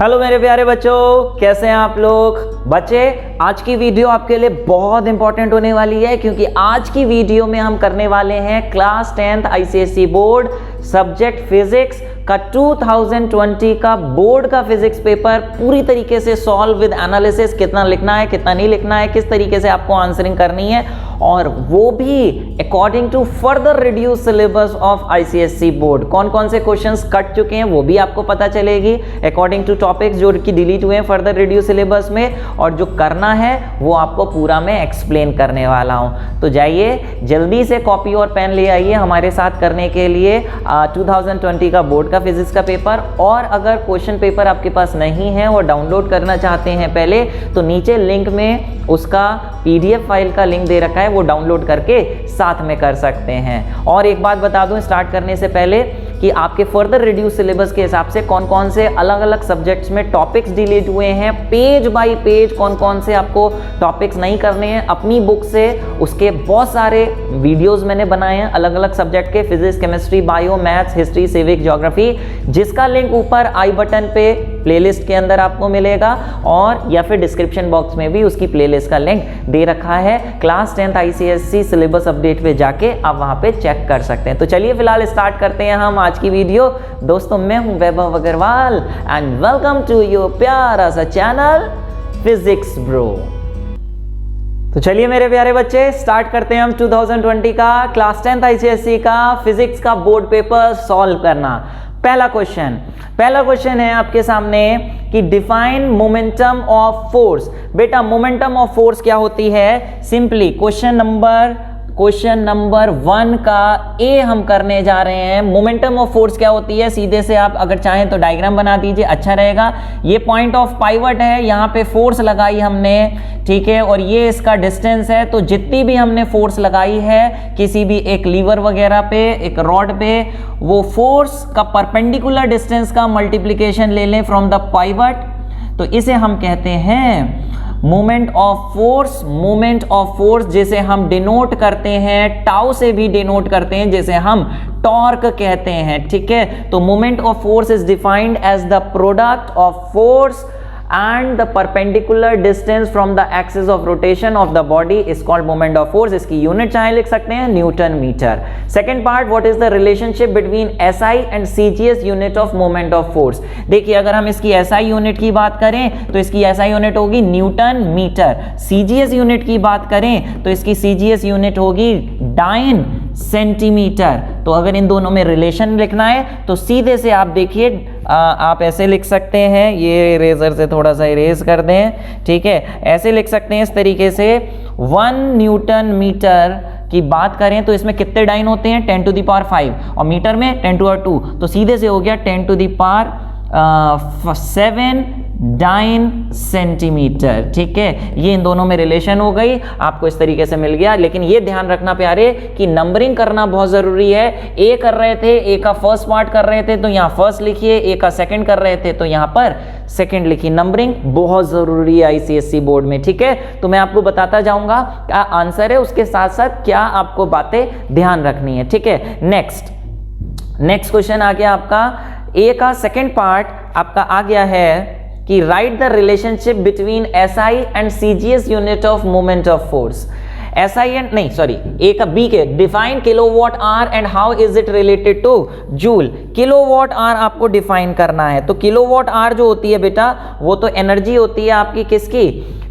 Hello मेरे प्यारे बच्चों, कैसे हैं आप लोग। बच्चे, आज की वीडियो आपके लिए बहुत इंपॉर्टेंट होने वाली है क्योंकि आज की वीडियो में हम करने वाले हैं class 10th ICSE board subject physics का 2020 का बोर्ड का फिजिक्स पेपर पूरी तरीके से सॉल्व विद एनालिसिस। कितना लिखना है, कितना नहीं लिखना है, किस तरीके से आपको आंसरिंग करनी है, और वो भी according to further reduce syllabus of ICSE board. कौन कौन से क्वेश्चंस कट चुके हैं वो भी आपको पता चलेगी अकॉर्डिंग टू टॉपिक्स जो कि डिलीट हुए हैं फर्दर रिड्यूस सिलेबस में, और जो करना है वो आपको पूरा मैं एक्सप्लेन करने वाला हूं। तो जाइए जल्दी से कॉपी और पेन ले आइए हमारे साथ करने के लिए 2020 का बोर्ड का फिजिक्स का पेपर। और अगर क्वेश्चन पेपर आपके पास नहीं है और डाउनलोड करना चाहते हैं पहले, तो नीचे लिंक में उसका पीडीएफ फाइल का लिंक दे रखा है, वो डाउनलोड करके साथ में कर सकते हैं। और एक बात बता दूं स्टार्ट करने से पहले कि आपके फर्दर रिड्यूस सिलेबस के हिसाब से कौन कौन से अलग अलग सब्जेक्ट्स में टॉपिक्स डिलीट हुए हैं, पेज बाय पेज कौन कौन से आपको टॉपिक्स नहीं करने हैं अपनी बुक से, उसके बहुत सारे वीडियोस मैंने बनाए हैं अलग अलग सब्जेक्ट के, physics, chemistry, bio, maths, history, civic, geography, जिसका लिंक ऊपर आई बटन पे प्लेलिस्ट के अंदर आपको मिलेगा, और या फिर डिस्क्रिप्शन बॉक्स में भी उसकी प्लेलिस्ट का लिंक दे रखा है। Class 10th ICSE syllabus update पे जाके आप वहां पे चेक कर सकते हैं। तो चलिए फिलहाल स्टार्ट करते हैं हम आज की वीडियो। दोस्तों, मैं हूं Vaibhav Agrawal and welcome to your प्यारा सा चैनल फिजिक्स ब्रो। तो चलिए मेरे प्यारे बच्चे, स्टार्ट करते हैं हम 2020 का क्लास 10th आईसीएसई का फिजिक्स का बोर्ड पेपर सॉल्व करना। पहला क्वेश्चन है आपके सामने कि डिफाइन मोमेंटम ऑफ फोर्स। बेटा, मोमेंटम ऑफ फोर्स क्या होती है? सिंपली क्वेश्चन नंबर 1 का ए हम करने जा रहे हैं। मोमेंटम ऑफ फोर्स क्या होती है, सीधे से आप अगर चाहें तो डायग्राम बना दीजिए, अच्छा रहेगा। ये पॉइंट ऑफ पाइवट है, यहाँ पे फोर्स लगाई हमने, ठीक है, और ये इसका डिस्टेंस है। तो जितनी भी हमने फोर्स लगाई है किसी भी एक लीवर वगैरह पे, एक रॉड पे, वो फोर्स का परपेंडिकुलर डिस्टेंस का मल्टीप्लिकेशन ले लें फ्रॉम द पाइवट, तो इसे हम कहते हैं मोमेंट ऑफ फोर्स, जिसे हम डिनोट करते हैं टाउ से भी डिनोट करते हैं, जिसे हम टॉर्क कहते हैं, ठीक है। तो moment of force is defined as the product of force and the perpendicular distance from the axis of rotation of the body is called moment of force। इसकी यूनिट चाहे लिख सकते हैं newton metre. Second part, what is the relationship between SI and CGS unit of moment of force. देखिए, अगर हम इसकी SI unit की बात करें तो इसकी एसआई यूनिट होगी न्यूटन मीटर। सीजीएस यूनिट की बात करें तो इसकी सीजीएस यूनिट होगी डाइन सेंटीमीटर। तो अगर इन दोनों में रिलेशन लिखना है तो सीधे से आप देखिए, आप ऐसे लिख सकते हैं, ये इरेजर से थोड़ा सा इरेज कर दें, ठीक है, ऐसे लिख सकते हैं इस तरीके से। 1 न्यूटन मीटर की बात करें तो इसमें कितने डाइन होते हैं? 10 to the power 5, और मीटर में 10 to the power 2, तो सीधे से हो गया 10 to the power 7 dyne centimetre, ठीक है। ये इन दोनों में रिलेशन हो गई, आपको इस तरीके से मिल गया। लेकिन ये ध्यान रखना प्यारे कि नंबरिंग करना बहुत जरूरी है। ए कर रहे थे, ए का फर्स्ट पार्ट कर रहे थे तो यहाँ फर्स्ट लिखिए, ए का सेकंड कर रहे थे तो यहाँ पर सेकंड लिखिए। नंबरिंग बहुत जरूरी है आईसीएसई बोर्ड में, ठीक है। तो मैं आपको बताता जाऊंगा क्या आंसर है, उसके साथ साथ क्या आपको बातें ध्यान रखनी है, ठीक है। नेक्स्ट क्वेश्चन आ गया आपका, ए का सेकंड पार्ट आपका आ गया है कि right the relationship between SI and CGS unit of moment of force. SI and नहीं सॉरी, ए का बी के define kilowatt our and how is it related to joule. Kilowatt hour आपको डिफाइन करना है। तो किलोवाट आवर जो होती है बेटा, वो तो एनर्जी होती है आपकी, किसकी?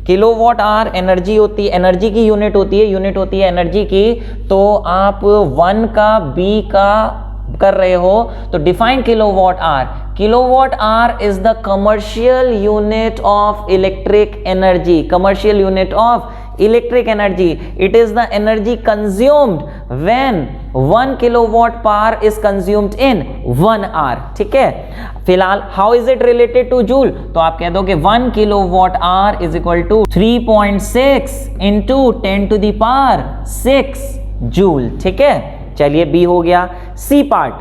किलोवाट आवर एनर्जी होती है, एनर्जी की यूनिट होती है एनर्जी की। तो आप 1 का बी का कर रहे हो तो define kilowatt hour is the commercial unit of electric energy. It is the energy consumed when 1 kilowatt power is consumed in 1 hour, ठीक है। फिलहाल how is it related to joule, तो आप कह दो कि 1 kilowatt hour is equal to 3.6 into 10 to the power 6 joule, ठीक है। चलिए बी हो गया। सी पार्ट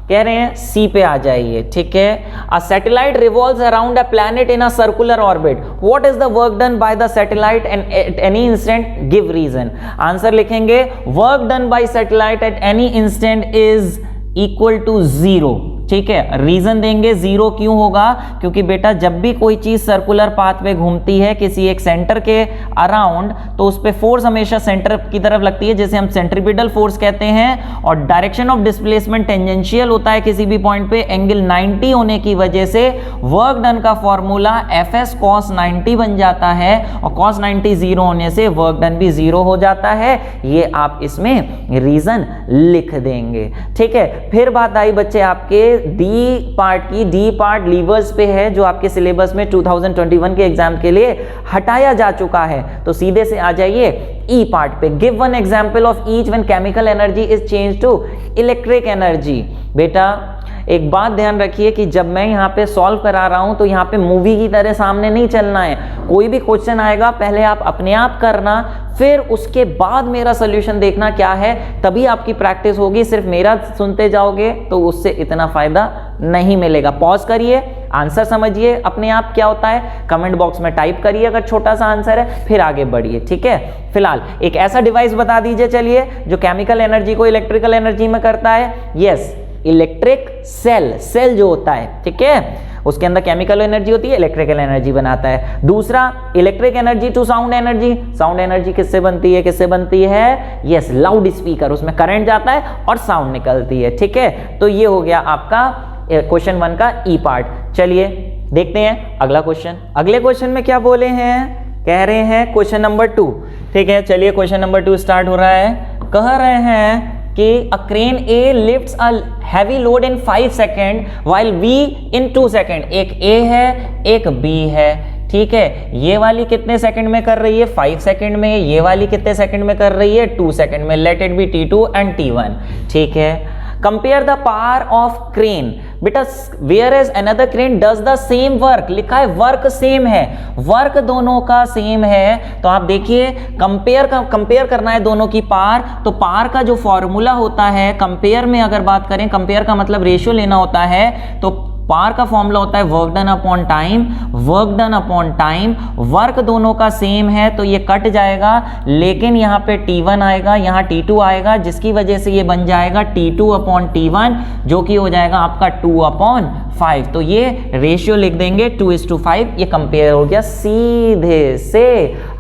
कह रहे हैं, सी पे आ जाइए, ठीक है। A satellite revolves around a planet in a circular orbit. What is the work done by the satellite and at any instant give reason. Answer लिखेंगे, work done by satellite at any instant is equal to 0, ठीक है। Reason देंगे 0 क्यों होगा, क्योंकि बेटा जब भी कोई चीज सर्कुलर पाथ पे घूमती है किसी एक सेंटर के अराउंड, तो उस पे फोर्स हमेशा सेंटर की तरफ लगती है, जिसे हम सेंट्रीपिटल फोर्स कहते हैं। और डायरेक्शन ऑफ डिस्प्लेसमेंट टेंजेंशियल होता है किसी भी पॉइंट पे। एंगल 90 होने की वजह से वर्क डन का फॉर्मूला Fs cos 90 बन जाता है, और cos 90 0 होने से वर्क डन भी 0 हो जाता है। ये आप इसमें रीजन लिख देंगे, ठीक है। फिर बात आई बच्चे आपके डी पार्ट की। डी पार्ट लीवर्स पे है, जो आपके सिलेबस में 2021 के एग्जाम के लिए हटाया जा चुका है। तो सीधे से आ जाइए ई पार्ट पे। Give one example of each when chemical energy is change to electric energy. बेटा एक बात ध्यान रखिए कि जब मैं यहाँ पे सॉल्व करा रहा हूँ तो यहाँ पे मूवी की तरह सामने नहीं चलना है। कोई भी क्वेश्चन आएगा पहले आप अपने आप करना, फिर उसके बाद मेरा सोल्यूशन देखना क्या है, तभी आपकी प्रैक्टिस होगी। सिर्फ मेरा सुनते जाओगे तो उससे इतना फायदा नहीं मिलेगा। पॉज करिए, आंसर समझिए अपने आप क्या होता है, कमेंट बॉक्स में टाइप करिए अगर छोटा सा आंसर है, फिर आगे बढ़िए, ठीक है। फिलहाल एक ऐसा डिवाइस बता दीजिए चलिए जो केमिकल एनर्जी को इलेक्ट्रिकल एनर्जी में करता है। यस, इलेक्ट्रिक सेल जो होता है, ठीक है, उसके अंदर केमिकल एनर्जी होती है, इलेक्ट्रिकल एनर्जी बनाता है। दूसरा electric energy to sound energy. Sound energy किससे बनती है, किससे बनती है? यस, लाउड स्पीकर, उसमें करंट जाता है और साउंड निकलती है, ठीक है। तो ये हो गया आपका क्वेश्चन 1 का ई पार्ट। चलिए देखते हैं अगला क्वेश्चन। अगले क्वेश्चन में क्या बोले हैं, कह रहे हैं क्वेश्चन नंबर 2, ठीक है। चलिए क्वेश्चन नंबर 2 स्टार्ट हो रहा है। कह रहे हैं कि a crane A lifts a heavy load in 5 second while B in 2 second. एक A है एक B है, ठीक है। ये वाली कितने सेकंड में कर रही है, 5 सेकंड में। ये वाली कितने सेकंड में कर रही है, 2 सेकंड में। Let it be T2 and T1, ठीक है। Compare the power of crane. बेटा whereas another crane does the same work, लिखा है वर्क सेम है, वर्क दोनों का सेम है। तो आप देखिए कंपेयर करना है दोनों की पावर। तो पावर का जो फॉर्मूला होता है कंपेयर में, अगर बात करें कंपेयर का मतलब रेशियो लेना होता है, तो पावर का फॉर्मूला होता है work done upon time, work done upon time. Work दोनों का सेम है तो ये कट जाएगा, लेकिन यहाँ पे T1 आएगा, यहाँ T2 आएगा, जिसकी वजह से ये बन जाएगा T2 अपॉन T1, जो कि हो जाएगा आपका 2 अपॉन 5। तो ये रेशियो लिख देंगे 2:5। ये कंपेयर हो गया, सीधे से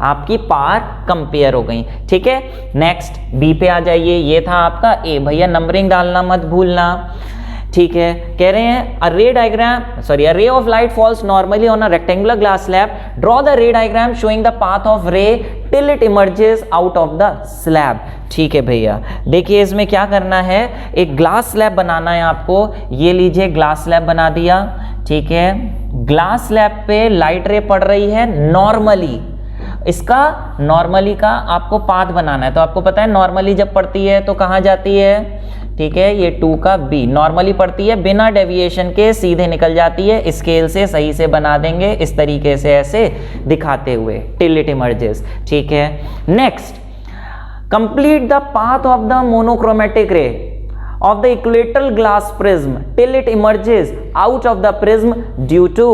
आपकी पावर कंपेयर हो गई, ठीक है। नेक्स्ट बी पे आ जाइए। ये था आपका ए, भैया नंबरिंग डालना मत भूलना, ठीक है। कह रहे हैं a ray of light falls normally on a rectangular glass slab. Draw the ray diagram showing the path of ray till it emerges out of the slab. ठीक है भैया, देखिए इसमें क्या करना है, एक ग्लास स्लैब बनाना है आपको। ये लीजिए ग्लास स्लैब बना दिया, ठीक है। ग्लास स्लैब पे लाइट रे पड़ रही है नॉर्मली, इसका नॉर्मली का आपको पाथ बनाना है। तो आपको पता है नॉर्मली जब पड़ती है तो कहाँ जाती है, ठीक है। ये 2 का बी नॉर्मली पड़ती है, बिना डेविएशन के सीधे निकल जाती है। स्केल से सही से बना देंगे इस तरीके से, ऐसे दिखाते हुए, टिल इट इमर्जेस, ठीक है। Next, complete the path of the monochromatic रे of the equilateral glass prism till it emerges out of the prism due to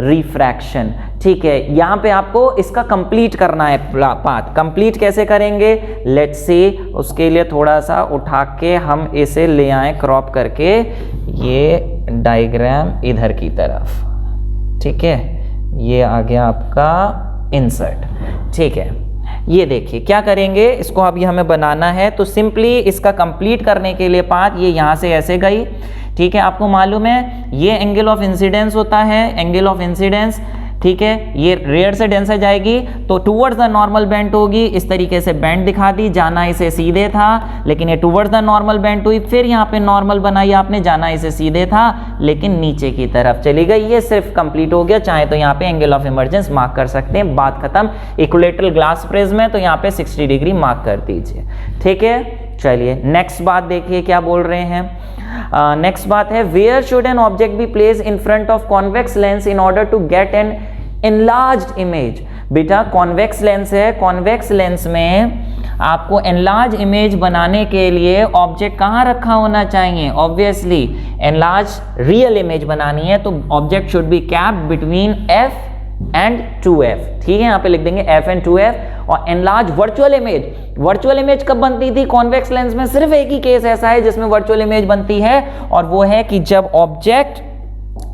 refraction, ठीक है। यहां पे आपको इसका कंप्लीट करना है पाथ। कंप्लीट कैसे करेंगे, लेट्स सी, उसके लिए थोड़ा सा उठा के हम इसे ले आए क्रॉप करके, ये डायग्राम इधर की तरफ, ठीक है। ये आ गया आपका इंसर्ट, ठीक है। ये देखिए क्या करेंगे, इसको अभी हमें बनाना है। तो सिंपली इसका कंप्लीट करने के लिए पाथ ये यहाँ से ऐसे गई, ठीक है। आपको मालूम है ये एंगल ऑफ इंसिडेंस होता है, एंगल ऑफ इंसिडेंस, ठीक है। ये रेयर से डेंसर जाएगी तो टूवर्ड्स द नॉर्मल बेंट होगी, इस तरीके से बेंट दिखा दी। जाना इसे सीधे था लेकिन ये टूवर्ड्स द नॉर्मल बेंट हुई, फिर यहाँ पे नॉर्मल बनाई आपने, जाना इसे सीधे था लेकिन नीचे की तरफ चली गई। ये सिर्फ कंप्लीट हो गया। चाहे तो यहाँ पे एंगल ऑफ इमर्जेंस मार्क कर सकते हैं, बात खत्म। इक्विलेटरल ग्लास प्रिज्म है तो यहाँ पे 60 डिग्री मार्क कर दीजिए, ठीक है। चलिए नेक्स्ट बात देखिए क्या बोल रहे हैं। नेक्स्ट बात है, where should an object be place in front of convex lens in order to get an enlarged image. बेटा कॉन्वेक्स लेंस है, कॉन्वेक्स लेंस में आपको एनलार्ज इमेज बनाने के लिए ऑब्जेक्ट कहाँ रखा होना चाहिए, ऑब्वियसली एनलार्ज रियल इमेज बनानी है तो object should be capped between F and 2f, ठीक है, यहाँ पे लिख देंगे f एंड 2f। और एनलार्ज वर्चुअल इमेज कब बनती थी कॉन्वेक्स लेंस में? सिर्फ एक ही केस ऐसा है जिसमें वर्चुअल इमेज बनती है, और वो है कि जब ऑब्जेक्ट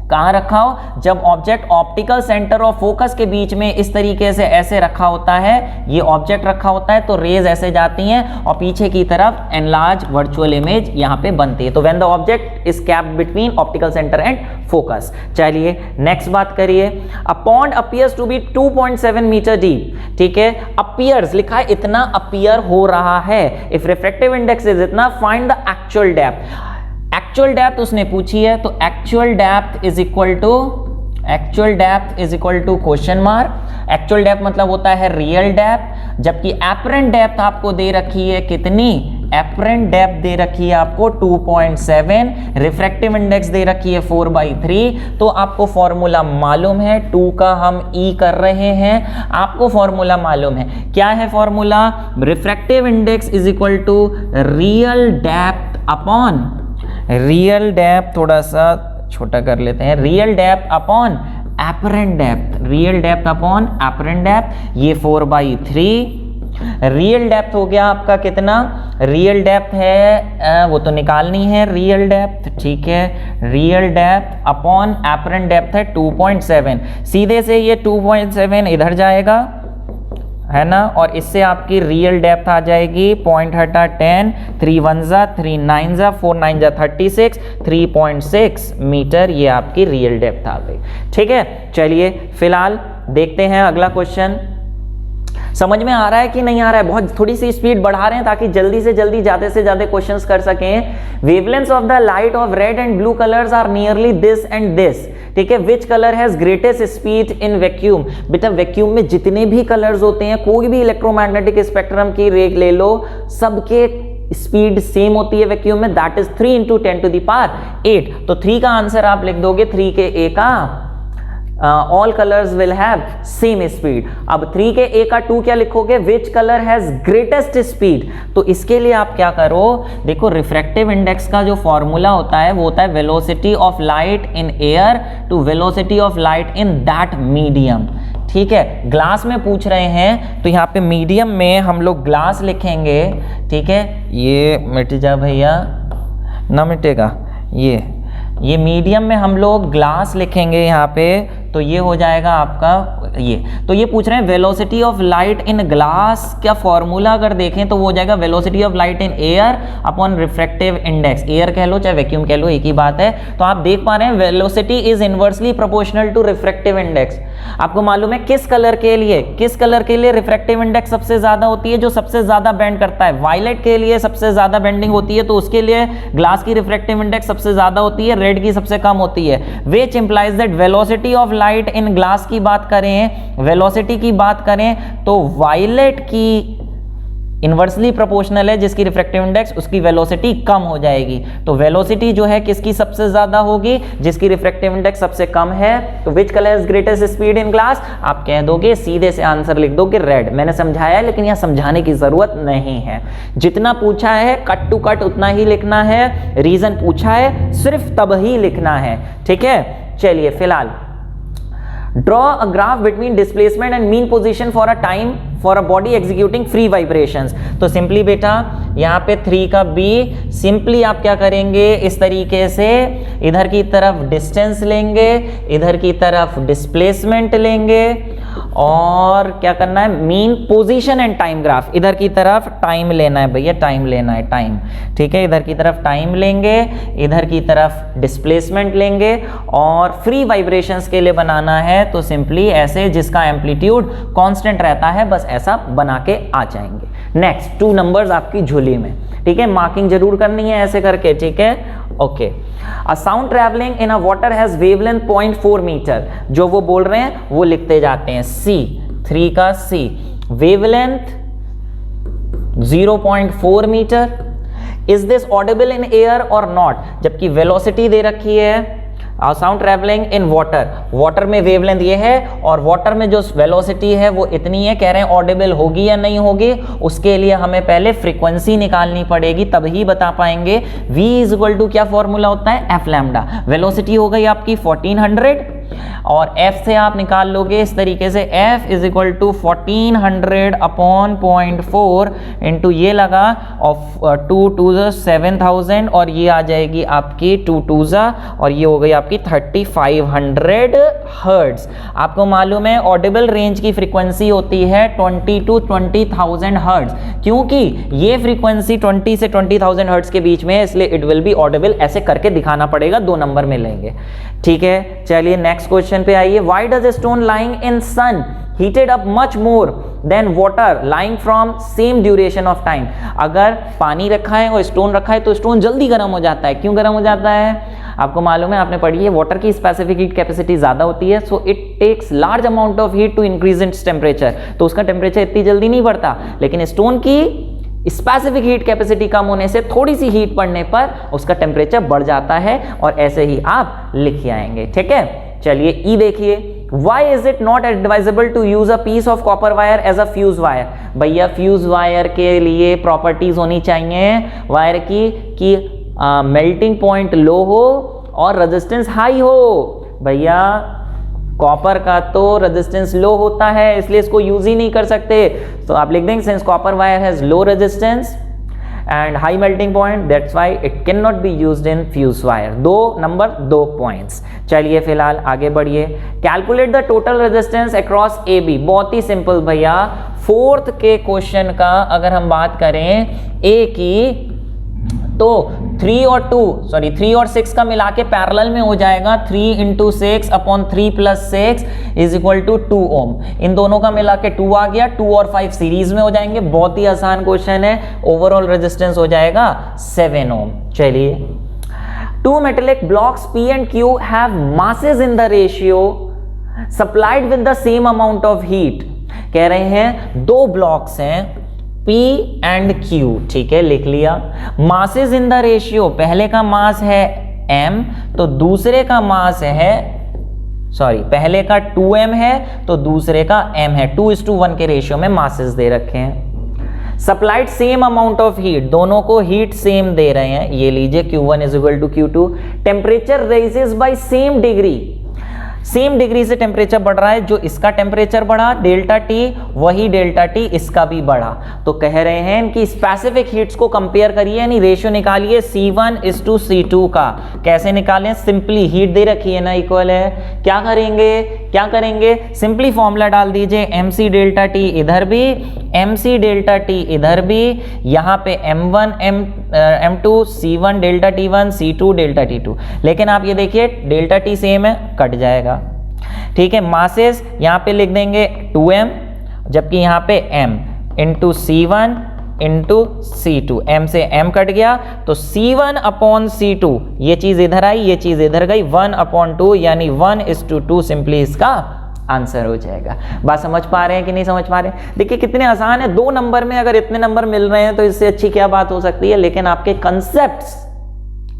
कहाँ रखा हो, जब ऑब्जेक्ट ऑप्टिकल सेंटर और फोकस के बीच में इस तरीके से ऐसे रखा होता है, ये ऑब्जेक्ट रखा होता है, तो रेज ऐसे जाती हैं और पीछे की तरफ एनलार्ज वर्चुअल इमेज यहाँ पे बनती है। तो when the object is kept between optical centre and focus. चलिए नेक्स्ट बात करिए। A pond appears to be 2.7 metre deep, ठीक है, अपीयर्स लिखा है, इतना अपीयर हो रहा है। इफ रिफ्रैक्टिव इंडेक्स इज इतना, find the actual depth. Actual depth उसने पूछी है, तो actual depth is equal to question mark. Actual depth मतलब होता है रियल डेप्थ, जबकि एपरेंट डेप्थ आपको दे रखी है कितनी? एपरेंट डेप्थ दे रखी है आपको 2.7, रिफ्रैक्टिव इंडेक्स दे रखी है 4/3। तो आपको फॉर्मूला मालूम है, 2 का हम ई कर रहे हैं, आपको फॉर्मूला मालूम है। क्या है formula? Refractive index is equal to real depth upon, real depth थोड़ा सा छोटा कर लेते हैं, real depth upon apparent depth, real depth upon apparent depth, ये 4/3। रियल डेप्थ हो गया आपका कितना? रियल डेप्थ है वो तो निकालनी है, रियल डेप्थ, ठीक है, real depth upon apparent depth है 2.7। सीधे से ये 2.7 इधर जाएगा, है ना, और इससे आपकी रियल डेप्थ आ जाएगी, पॉइंट हटा 10, 3 1 जा 3 9 जा 4 9 जा 36, 3.6 मीटर, ये आपकी रियल डेप्थ आ गई। ठीक है, चलिए फिलहाल देखते हैं अगला क्वेश्चन। समझ में आ रहा है कि नहीं आ रहा है? बहुत थोड़ी सी स्पीड बढ़ा रहे हैं ताकि जल्दी से जल्दी ज्यादा से ज्यादा क्वेश्चंस कर सकें। Wavelengths of the light of red and blue colours are nearly this and this, ठीक है, which colour has greatest speed in vacuum? बेटा वैक्यूम में जितने भी कलर्स होते हैं, कोई भी इलेक्ट्रोमैग्नेटिक स्पेक्ट्रम की रे ले लो, सबके स्पीड सेम होती है वैक्यूम में, दैट इज 3 × 10⁸ तो 3 का आंसर आप लिख दोगे 3 के ए का all colours will have same speed. अब 3 के ए का 2 क्या लिखोगे? विच कलर हैज ग्रेटेस्ट स्पीड। तो इसके लिए आप क्या करो, देखो रिफ्रैक्टिव इंडेक्स का जो फॉर्मूला होता है वो होता है velocity of light in air to velocity of light in that medium. ठीक है, ग्लास में पूछ रहे हैं तो यहाँ पे मीडियम में हम लोग ग्लास लिखेंगे, ठीक है, ये मिट जा भैया, ना मिटेगा, ये मीडियम में हम लोग ग्लास लिखेंगे यहाँ पे, तो ये हो जाएगा आपका ये। तो ये पूछ रहे हैं velocity of light in glass, क्या फॉर्मूला अगर देखें तो वो हो जाएगा velocity of light in air upon refractive index. Air कह लो चाहे वैक्यूम कह लो, एक ही बात है। तो आप देख पा रहे हैं velocity is inversely proportional to refractive index. आपको मालूम है किस कलर के लिए रिफ्रैक्टिव इंडेक्स सबसे ज्यादा होती है, जो सबसे ज्यादा बेंड करता है। वायलेट के लिए सबसे ज्यादा बेंडिंग होती है, तो उसके लिए ग्लास की रिफ्रैक्टिव इंडेक्स सबसे ज्यादा होती है, रेड की सबसे कम होती है। Which implies that velocity of light in glass की बात करें, वेलोसिटी की बात करें, तो वायलेट की इनवर्सली प्रोपोर्शनल है, जिसकी रिफ्रैक्टिव इंडेक्स उसकी वेलोसिटी कम हो जाएगी। तो वेलोसिटी जो है किसकी सबसे ज्यादा होगी? जिसकी रिफ्रैक्टिव इंडेक्स सबसे कम है। तो विच colour has greatest speed in glass? आप कह दोगे, सीधे से आंसर लिख दोगे रेड। मैंने समझाया लेकिन यहां समझाने की जरूरत नहीं है, जितना पूछा है कट टू कट उतना ही लिखना है, रीजन पूछा है सिर्फ तब ही लिखना है। ठीक है, चलिए फिलहाल draw a graph between displacement and mean position for a time for a body executing free vibrations। तो सिंपली बेटा यहाँ पे 3 का b, सिंपली आप क्या करेंगे, इस तरीके से इधर की तरफ डिस्टेंस लेंगे, इधर की तरफ डिस्प्लेसमेंट लेंगे, और क्या करना है, mean position and time graph. इधर की तरफ टाइम लेना है भैया, टाइम लेना है, टाइम, ठीक है, इधर की तरफ टाइम लेंगे, इधर की तरफ डिस्प्लेसमेंट लेंगे, और फ्री वाइब्रेशंस के लिए बनाना है तो सिंपली ऐसे, जिसका एम्पलीट्यूड कांस्टेंट रहता है, बस ऐसा बना के आ जाएंगे। नेक्स्ट 2 नंबर्स आपकी झोली में, ठीक है, मार्किंग जरूर करनी है ऐसे करके, ठीक है, okay. A sound travelling in a water has wavelength 0.4 metre. जो वो बोल रहे हैं वो लिखते जाते हैं, सी 3 का C, wavelength 0.4 metre. Is this audible in air और नॉट? जबकि वेलोसिटी दे रखी है, sound travelling in water, water में वेवलेंथ ये है और वाटर में जो वेलोसिटी है वो इतनी है। कह रहे हैं ऑडिबल होगी या नहीं होगी, उसके लिए हमें पहले फ्रीक्वेंसी निकालनी पड़ेगी, तभी बता पाएंगे। v इज इक्वल टू क्या फॉर्मूला होता है, एफ लैम्डा। वेलोसिटी हो गई आपकी 1400 और F से आप निकाल लोगे इस तरीके से, F is equal to 1400 upon 0.4 into ये लगा और 2 टू 7000 और ये आ जाएगी आपकी 2 टू और ये हो गई आपकी 3500 हर्ट्ज। आपको मालूम है ऑडिबल रेंज की फ्रीक्वेंसी होती है 20 टू 20,000 हर्ट्ज, क्योंकि ये फ्रीक्वेंसी 20 से 20,000 हर्ट्ज के बीच में है, इसलिए इट विल बी ऑडिबल। ऐसे करके दिखाना पड़ेगा, 2 नंबर मिलेंगे। ठीक है, चलिए नेक्स्ट क्वेश्चन पे आइए। Why does a stone lying in sun heated up much more than water lying from same duration of time? अगर पानी रखा है और स्टोन रखा है तो स्टोन जल्दी गर्म हो जाता है। क्यों गर्म हो जाता है? आपको मालूम है, आपने पढ़ी है, वाटर की स्पेसिफिक हीट कैपेसिटी ज्यादा होती है, so it takes large amount of heat to increase its temperature, तो उसका टेम्परेचर इतनी जल्दी नहीं बढ़ता। लेकिन स्टोन की स्पेसिफिक हीट कैपेसिटी कम होने से थोड़ी सी हीट पड़ने पर उसका टेम्परेचर बढ़ जाता है, और ऐसे ही आप लिख आएंगे। ठीक है, चलिए ई देखिए। Why is it not advisable to use a piece of copper wire as a fuse wire? भैया फ्यूज वायर के लिए प्रॉपर्टीज होनी चाहिए वायर की कि मेल्टिंग पॉइंट लो हो और रेजिस्टेंस हाई हो। भैया कॉपर का तो रेजिस्टेंस लो होता है, इसलिए इसको यूज ही नहीं कर सकते। तो आप लिख देंगे since copper wire has low resistance and high melting point, that's why it cannot be used in fuse wire। 2 points। चलिए फिलहाल आगे बढ़िए। Calculate the total resistance across A B. बहुत ही सिंपल भैया, 4th के क्वेश्चन का अगर हम बात करें ए की, तो 3 और 6 का मिला के पैरेलल में हो जाएगा 3 into 6 upon 3 plus 6 is equal to 2 ohm. इन दोनों का मिला के 2 आ गया, 2 और 5 सीरीज में हो जाएंगे। बहुत ही आसान क्वेश्चन है। ओवरऑल रेजिस्टेंस हो जाएगा 7 ओम। चलिए, 2 metallic blocks P and Q have masses in the ratio supplied with the same amount of heat। कह रहे हैं 2 ब्लॉक्स हैं P and Q, ठीक है, लिख लिया। मासेस इन द रेशियो, पहले का मास है M तो दूसरे का मास है, पहले का 2M है तो दूसरे का M है। 2:1 के रेशियो में मासेस दे रखे हैं। Supplied same amount of heat, दोनों को हीट सेम दे रहे हैं। ये लीजिए Q1 is equal to Q2। Temperature rises by same degree, same degree से टेम्परेचर बढ़ रहा है। जो इसका टेम्परेचर बढ़ा डेल्टा टी, वही डेल्टा टी इसका भी बढ़ा। तो कह रहे हैं कि स्पेसिफिक हीट्स को कंपेयर करिए, यानी रेशियो निकालिए C1:C2 का। कैसे निकालें? सिंपली हीट दे रखी है ना, इक्वल है। क्या करेंगे? सिंपली फॉर्मूला डाल दीजिए, MC डेल्टा टी इधर भी, MC डेल्टा टी इधर भी, यहाँ पे M1 M2 C1 delta T1 C2 delta T2। लेकिन आप ये देखिए डेल्टा टी सेम है, कट जाएगा। ठीक है, मासेस यहाँ पे लिख देंगे 2M, जबकि यहाँ पे M into C1 into C2। M से M कट गया तो C1 अपॉन C2, ये चीज इधर आई, ये चीज इधर गई, 1/2 यानी 1:2 सिंपली इसका आंसर हो जाएगा। बात समझ पा रहे हैं कि नहीं समझ पा रहे हैं? देखिए कितने आसान है, 2 नंबर में अगर इतने नंबर मिल रहे हैं तो इससे अच्छी क्या बात हो सकती है। लेकिन आपके कंसेप्ट्स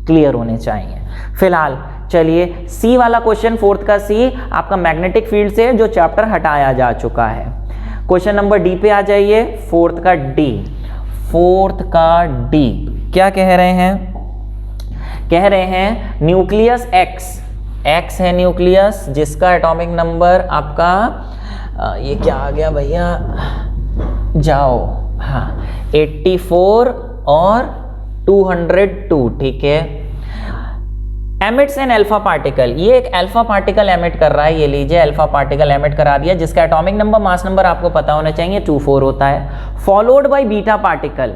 क्लियर होने चाहिए। फिलहाल चलिए सी वाला क्वेश्चन, 4th का सी आपका मैग्नेटिक फील्ड से जो चैप्टर हटाया जा चुका है। क्वेश्चन नंबर डी पे आ जाइए, 4th का डी। क्या कह रहे हैं? कह रहे हैं न्यूक्लियस एक्स है न्यूक्लियस, जिसका एटॉमिक नंबर आपका ये क्या आ गया भैया, जाओ, हाँ 84 और 202। ठीक है, एमिट्स एन अल्फा पार्टिकल, ये एक अल्फा पार्टिकल एमिट कर रहा है। ये लीजिए अल्फा पार्टिकल एमिट करा दिया, जिसका एटॉमिक नंबर मास नंबर आपको पता होना चाहिए 24 होता है। फॉलोड बाय बीटा पार्टिकल,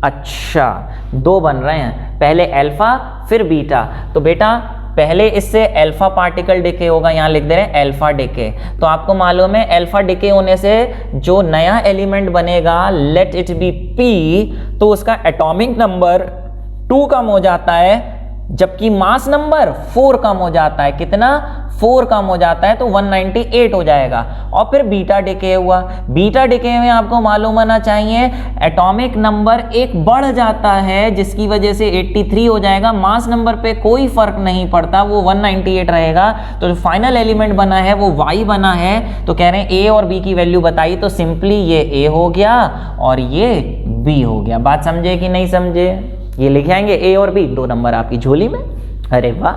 अच्छा 2 बन रहे हैं, पहले अल्फा फिर बीटा। तो बेटा पहले इससे अल्फा पार्टिकल डिके होगा, यहाँ लिख दे रहे हैं अल्फा डिके। तो आपको मालूम है अल्फा डिके होने से जो नया एलिमेंट बनेगा, लेट इट बी P, तो उसका एटॉमिक नंबर 2 कम हो जाता है, जबकि मास नंबर 4 कम हो जाता है। कितना? 4 कम हो जाता है, तो 198 हो जाएगा। और फिर बीटा डिके हुआ, बीटा डिके में आपको मालूम होना चाहिए एटॉमिक नंबर 1 बढ़ जाता है, जिसकी वजह से 83 हो जाएगा। मास नंबर पे कोई फर्क नहीं पड़ता, वो 198 रहेगा। तो जो फाइनल एलिमेंट बना है वो Y बना है। तो कह रहे हैं A और B की वैल्यू बताइए, तो सिंपली ये A हो गया और ये B हो गया। बात समझे कि नहीं समझे? ये लिख आएंगे A और B, 2 नंबर आपकी झोली में। अरे वाह।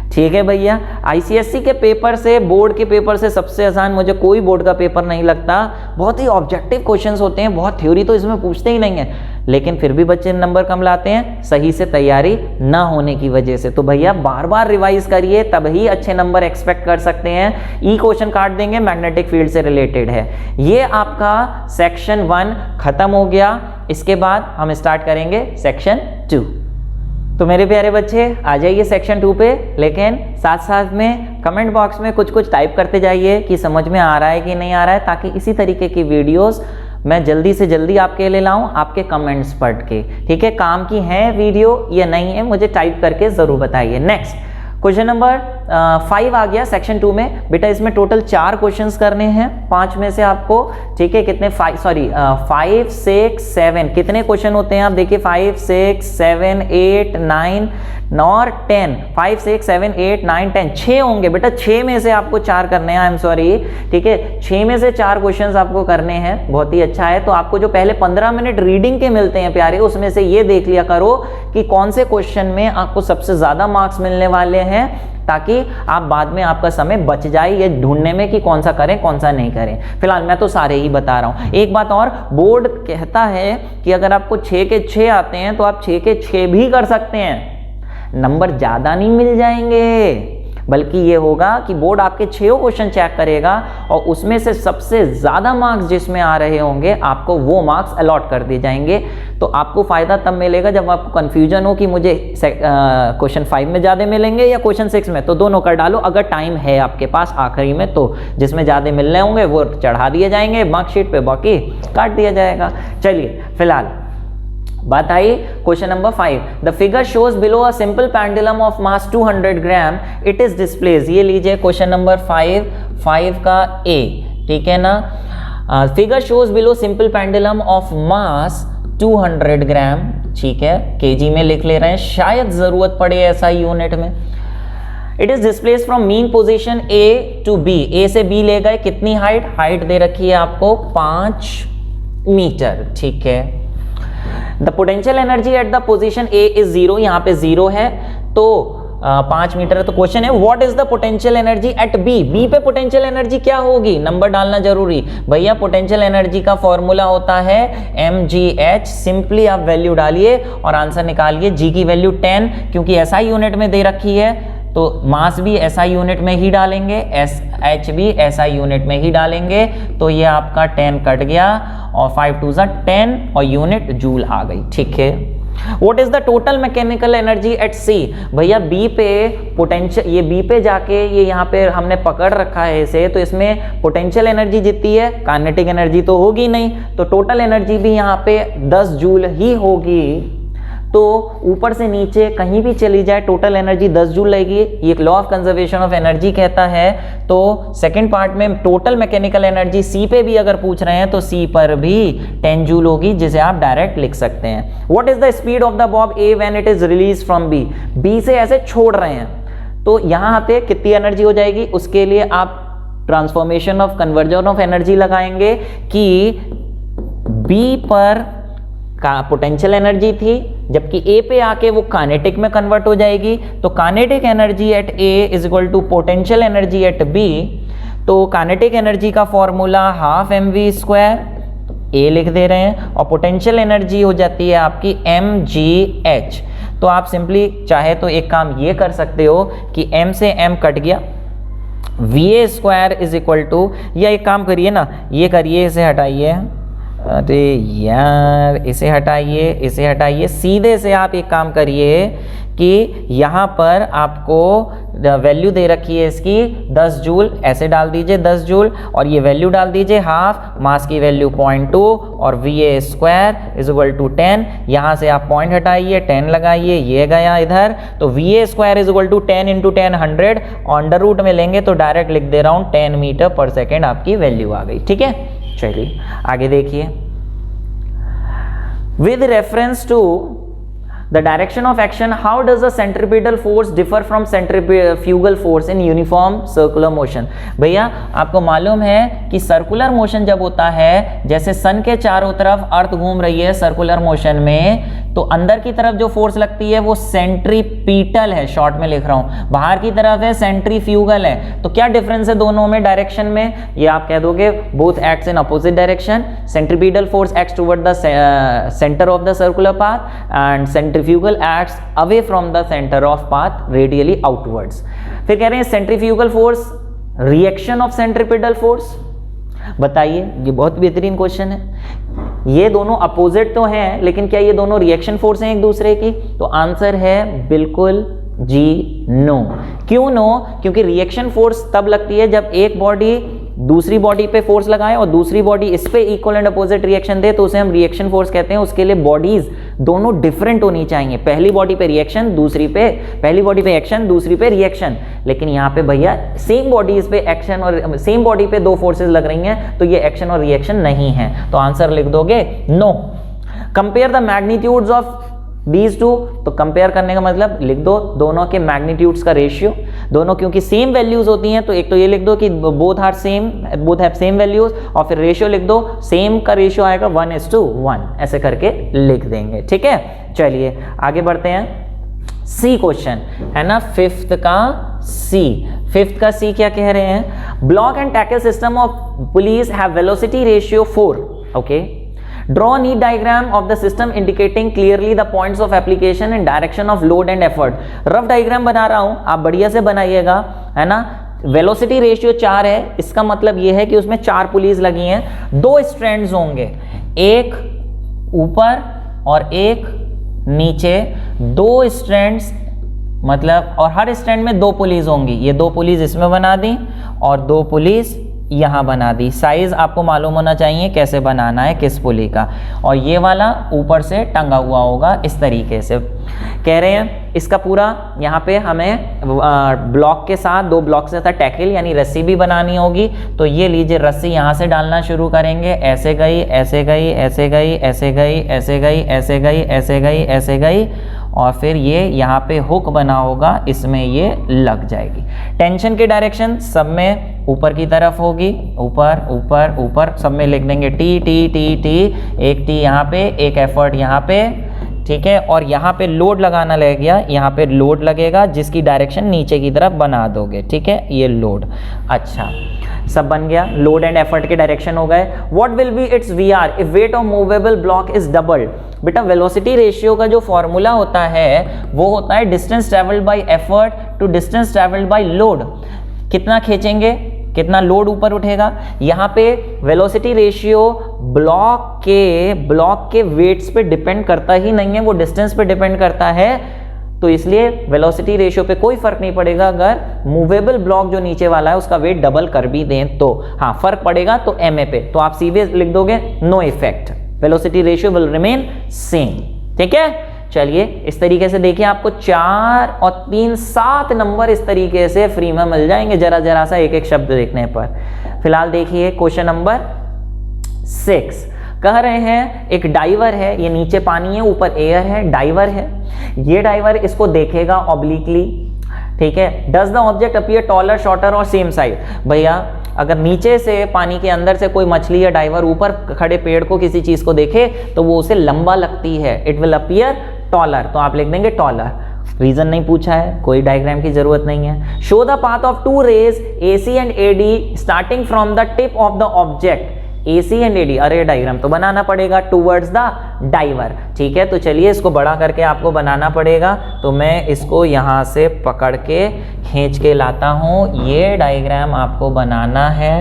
ठीक है भैया, आईसीएसई के पेपर से, बोर्ड के पेपर से सबसे आसान मुझे कोई बोर्ड का पेपर नहीं लगता। बहुत ही ऑब्जेक्टिव क्वेश्चंस होते हैं, बहुत थ्योरी तो इसमें पूछते ही नहीं है, लेकिन फिर भी बच्चे नंबर कम लाते हैं सही से तैयारी ना होने की वजह से। तो भैया बार बार रिवाइज करिए, तभी अच्छे नंबर एक्सपेक्ट कर सकते हैं। ई क्वेश्चन काट देंगे, मैग्नेटिक फील्ड से रिलेटेड है। ये आपका सेक्शन 1 खत्म हो गया। इसके बाद हम स्टार्ट करेंगे सेक्शन 2। तो मेरे प्यारे बच्चे आ जाइए सेक्शन 2 पे, लेकिन साथ साथ में कमेंट बॉक्स में कुछ कुछ टाइप करते जाइए कि समझ में आ रहा है कि नहीं आ रहा है, ताकि इसी तरीके की वीडियोस मैं जल्दी से जल्दी आपके लिए लाऊं, आपके कमेंट्स पढ़ के। ठीक है, काम की है वीडियो या नहीं है, मुझे टाइप करके ज़रूर बताइए। नेक्स्ट क्वेश्चन नंबर 5 आ गया सेक्शन 2 में। बेटा इसमें टोटल 4 क्वेश्चंस करने हैं 5 में से आपको। ठीक है, कितने 5 6 7 कितने क्वेश्चन होते हैं आप देखिए, 5 6 7 8 9 और 10। 5 6 7 8 9 10 6 होंगे बेटा, 6 में से आपको 4 करने हैं। आई एम सॉरी, ठीक है, 6 में से 4 क्वेश्चंस आपको करने हैं। बहुत ही अच्छा है। तो आपको जो पहले 15 मिनट रीडिंग के मिलते हैं प्यारे, उसमें से ये देख लिया करो कि कौन से क्वेश्चन में आपको सबसे ज्यादा मार्क्स मिलने वाले हैं, ताकि आप बाद में आपका समय बच जाए ये ढूंढने में कि कौन सा करें कौन सा नहीं करें। फिलहाल मैं तो सारे ही बता रहा हूं। एक बात और, बोर्ड कहता है कि अगर आपको 6 के 6 आते हैं तो आप 6 के 6 भी कर सकते हैं, नंबर ज्यादा नहीं मिल जाएंगे, बल्कि ये होगा कि बोर्ड आपके 6 क्वेश्चन चेक करेगा और उसमें से सबसे ज्यादा मार्क्स जिसमें आ रहे होंगे आपको वो मार्क्स अलॉट कर दिए जाएंगे। तो आपको फायदा तब मिलेगा जब आपको कंफ्यूजन हो कि मुझे क्वेश्चन 5 में ज्यादा मिलेंगे या क्वेश्चन 6 में, तो दोनों कर डालो अगर टाइम है आपके पास आखिरी में। तो जिसमें ज्यादा मिलने होंगे वो चढ़ा दिए जाएंगे मार्कशीट पे, बाकी काट दिया जाएगा। चलिए फिलहाल बात आई question number 5। The figure shows below a simple pendulum of mass 200 gram, it is displace. ये लीजिए क्वेश्चन नंबर 5 का ए, ठीक है ना। Figure shows below simple pendulum of mass 200 ग्राम, ठीक है, केजी में लिख ले रहे हैं, शायद जरूरत पड़े ऐसा यूनिट में। It is displace from mean position A to B, A से बी ले गए, कितनी हाइट दे रखी है आपको 5 मीटर, ठीक है। The potential energy at the position A is 0, यहाँ पे 0 है, तो 5 मीटर है। तो क्वेश्चन है what is the potential energy at B, B पे पोटेंशियल एनर्जी क्या होगी, नंबर डालना जरूरी। भैया पोटेंशियल एनर्जी का फॉर्मूला होता है mgh, सिंपली आप वैल्यू डालिए और आंसर निकालिए। g की वैल्यू 10, क्योंकि SI यूनिट में दे रखी है तो मास भी SI यूनिट में ही डालेंगे, h भी SI यूनिट में ही डालेंगे। तो ये आपका 10 कट गया और 5 2 10 और यूनिट जूल आ गई, ठीक है। What is the total mechanical energy at C? भैया B पे पोटेंशियल, ये B पे जाके ये यहाँ पे हमने पकड़ रखा है इसे, तो इसमें पोटेंशियल एनर्जी जितनी है, काइनेटिक एनर्जी तो होगी नहीं, तो टोटल एनर्जी भी यहाँ पे 10 जूल ही होगी। तो ऊपर से नीचे कहीं भी चली जाए टोटल एनर्जी 10 जूल लगेगी, ये एक law of conservation of energy कहता है। तो सेकंड पार्ट में टोटल मैकेनिकल एनर्जी सी पे भी अगर पूछ रहे हैं तो सी पर भी 10 जूल होगी, जिसे आप डायरेक्ट लिख सकते हैं। What is the speed of the bob A when it is release from B, B से ऐसे छोड़ रहे हैं तो यहाँ पे कितनी एनर्जी हो जाएगी, उसके लिए आप transformation of conversion of energy लगाएंगे कि बी पर का पोटेंशियल एनर्जी थी, जबकि ए पे आके वो काइनेटिक में कन्वर्ट हो जाएगी। तो kinetic energy at A is equal to potential energy at B. तो काइनेटिक एनर्जी का फॉर्मूला हाफ mv², ए लिख दे रहे हैं, और पोटेंशियल एनर्जी हो जाती है आपकी mgh। तो आप सिंपली चाहे तो एक काम ये कर सकते हो कि m से m कट गया, va² इज इक्वल टू, या एक काम करिए ना, ये करिए, इसे हटाइए, अरे यार इसे हटाइए, इसे हटाइए, सीधे से आप एक काम करिए कि यहाँ पर आपको वैल्यू दे रखी है इसकी 10 जूल, ऐसे डाल दीजिए 10 जूल और ये वैल्यू डाल दीजिए हाफ, मास की वैल्यू 0.2 और va² इज इक्वल टू 10। यहाँ से आप पॉइंट हटाइए, 10 लगाइए, ये गया इधर, तो va² is equal to 10 into 10 100, under root में लेंगे तो डायरेक्ट लिख दे रहा हूँ 10 मीटर पर सेकेंड आपकी वैल्यू आ गई, ठीक है। चलिए आगे देखिए, with reference to the direction of action, how does the centripetal force differ from centrifugal force in uniform circular motion. भैया आपको मालूम है कि सर्कुलर मोशन जब होता है, जैसे सन के चारों तरफ अर्थ घूम रही है सर्कुलर मोशन में, तो अंदर की तरफ जो फोर्स लगती है वो सेंट्रीपीटल है, शॉर्ट में लिख रहा हूं, बाहर की तरफ है सेंट्रीफ्यूगल है। तो क्या डिफरेंस है दोनों में डायरेक्शन में, ये आप कह दोगे both acts in opposite direction. Centripetal force acts toward the centre of the circular path and centrifugal acts away from the centre of path radially outwards. फिर कह रहे हैं centrifugal force reaction of centripetal force, बताइए, ये बहुत बेहतरीन question है। ये दोनों अपोजिट तो हैं, लेकिन क्या ये दोनों रिएक्शन फोर्स हैं एक दूसरे की? तो आंसर है बिल्कुल जी नो। क्यों नो? क्योंकि रिएक्शन फोर्स तब लगती है जब एक बॉडी दूसरी बॉडी पे फोर्स लगाए और दूसरी बॉडी इस पे इक्वल एंड अपोजिट रिएक्शन दे, तो उसे हम रिएक्शन फोर्स कहते हैं। उसके लिए बॉडीज दोनों डिफरेंट होनी चाहिए, पहली बॉडी पे रिएक्शन, पहली बॉडी पे एक्शन, दूसरी पे रिएक्शन। लेकिन यहाँ पे भैया सेम बॉडीज पे एक्शन और सेम बॉडी पे दो फोर्सेज लग रही हैं, तो ये एक्शन और रिएक्शन नहीं है। तो आंसर लिख दोगे no. Compare the magnitudes of these two, तो कंपेयर करने का मतलब लिख दो दोनों के मैग्नीट्यूड्स का रेशियो, दोनों क्योंकि सेम वैल्यूज होती हैं, तो एक तो ये लिख दो कि both are same, both have same values, और फिर रेशियो लिख दो, सेम का रेशियो आएगा 1:1, ऐसे करके लिख देंगे। ठीक है, चलिए आगे बढ़ते हैं। सी क्वेश्चन है ना, फिफ्थ का सी क्या कह रहे हैं? Block and tackle system of police have velocity ratio 4। Okay, draw a neat diagram of the system indicating clearly the points of application and direction of load and effort। Rough diagram बना रहा हूं, आप बढ़िया से बनाइएगा, है ना। Velocity ratio 4 है, इसका मतलब यह है कि उसमें 4 पुलीज लगी हैं, 2 स्ट्रैंड्स होंगे, एक ऊपर और एक नीचे, 2 स्ट्रैंड्स मतलब, और हर स्ट्रैंड में 2 पुलीज होंगी। ये 2 पुलीज इसमें बना दी और 2 पुलीज यहाँ बना दी। साइज आपको मालूम होना चाहिए कैसे बनाना है किस पुली का, और ये वाला ऊपर से टंगा हुआ होगा इस तरीके से। कह रहे हैं इसका पूरा यहाँ पे हमें ब्लॉक के साथ 2 ब्लॉक से था टैकल यानी रस्सी भी बनानी होगी। तो ये लीजिए, रस्सी यहाँ से डालना शुरू करेंगे, ऐसे गई, ऐसे गई, ऐसे गई, ऐसे गई, ऐसे गई, ऐसे गई, ऐसे गई, ऐसे गई, और फिर ये यहाँ पे हुक बना होगा, इसमें ये लग जाएगी। टेंशन की डायरेक्शन सब में ऊपर की तरफ होगी, ऊपर ऊपर ऊपर, सब में लिख देंगे टी टी टी टी, एक टी यहाँ पे, एक एफर्ट यहाँ पे, ठीक है। और यहाँ पे लोड लगाना लग गया, यहाँ पे लोड लगेगा जिसकी डायरेक्शन नीचे की तरफ बना दोगे, ठीक है, ये लोड। अच्छा, सब बन गया, लोड एंड एफर्ट के डायरेक्शन हो गए। What will be its VR if weight of movable block is doubled? बेटा वेलोसिटी रेशियो का जो फॉर्मूला होता है वो होता है distance travelled by effort to distance travelled by load. कितना खींचेंगे, कितना लोड ऊपर उठेगा। यहाँ पे वेलोसिटी रेशियो ब्लॉक के वेट्स पे डिपेंड करता ही नहीं है, वो डिस्टेंस पे डिपेंड करता है। तो इसलिए वेलोसिटी रेशियो पे कोई फर्क नहीं पड़ेगा अगर मूवेबल ब्लॉक जो नीचे वाला है उसका वेट डबल कर भी दें तो। हाँ, फर्क पड़ेगा तो एमए पे, तो आप सीधे लिख दोगे no effect, velocity ratio will remain same. ठीक है, चलिए इस तरीके से देखिए, आपको 4 और 3 7 नंबर इस तरीके से फ्री में मिल जाएंगे, जरा जरा सा एक एक शब्द देखने पर। फिलहाल देखिए क्वेश्चन नंबर 6 कह रहे हैं एक डाइवर है, ये नीचे पानी है ऊपर एयर है, डाइवर है, ये डाइवर इसको देखेगा ऑब्लिकली, ठीक है। Does the object appear taller, shorter और सेम साइड? भैया अगर नीचे से पानी के अंदर से कोई मछली या डाइवर ऊपर खड़े पेड़ को किसी चीज को देखे तो वो उसे लंबा लगती है, इट विल अपीयर टॉलर, तो आप लिख देंगे टॉलर। रीजन नहीं पूछा है, कोई डायग्राम की जरूरत नहीं है। Show the path of 2 rays AC and AD starting from the tip of the object. AC and AD, अरे डायग्राम तो बनाना पड़ेगा टूवर्ड्स द डाइवर, ठीक है। तो चलिए इसको बड़ा करके आपको बनाना पड़ेगा, तो मैं इसको यहाँ से पकड़ के खींच के लाता हूँ। ये डायग्राम आपको बनाना है,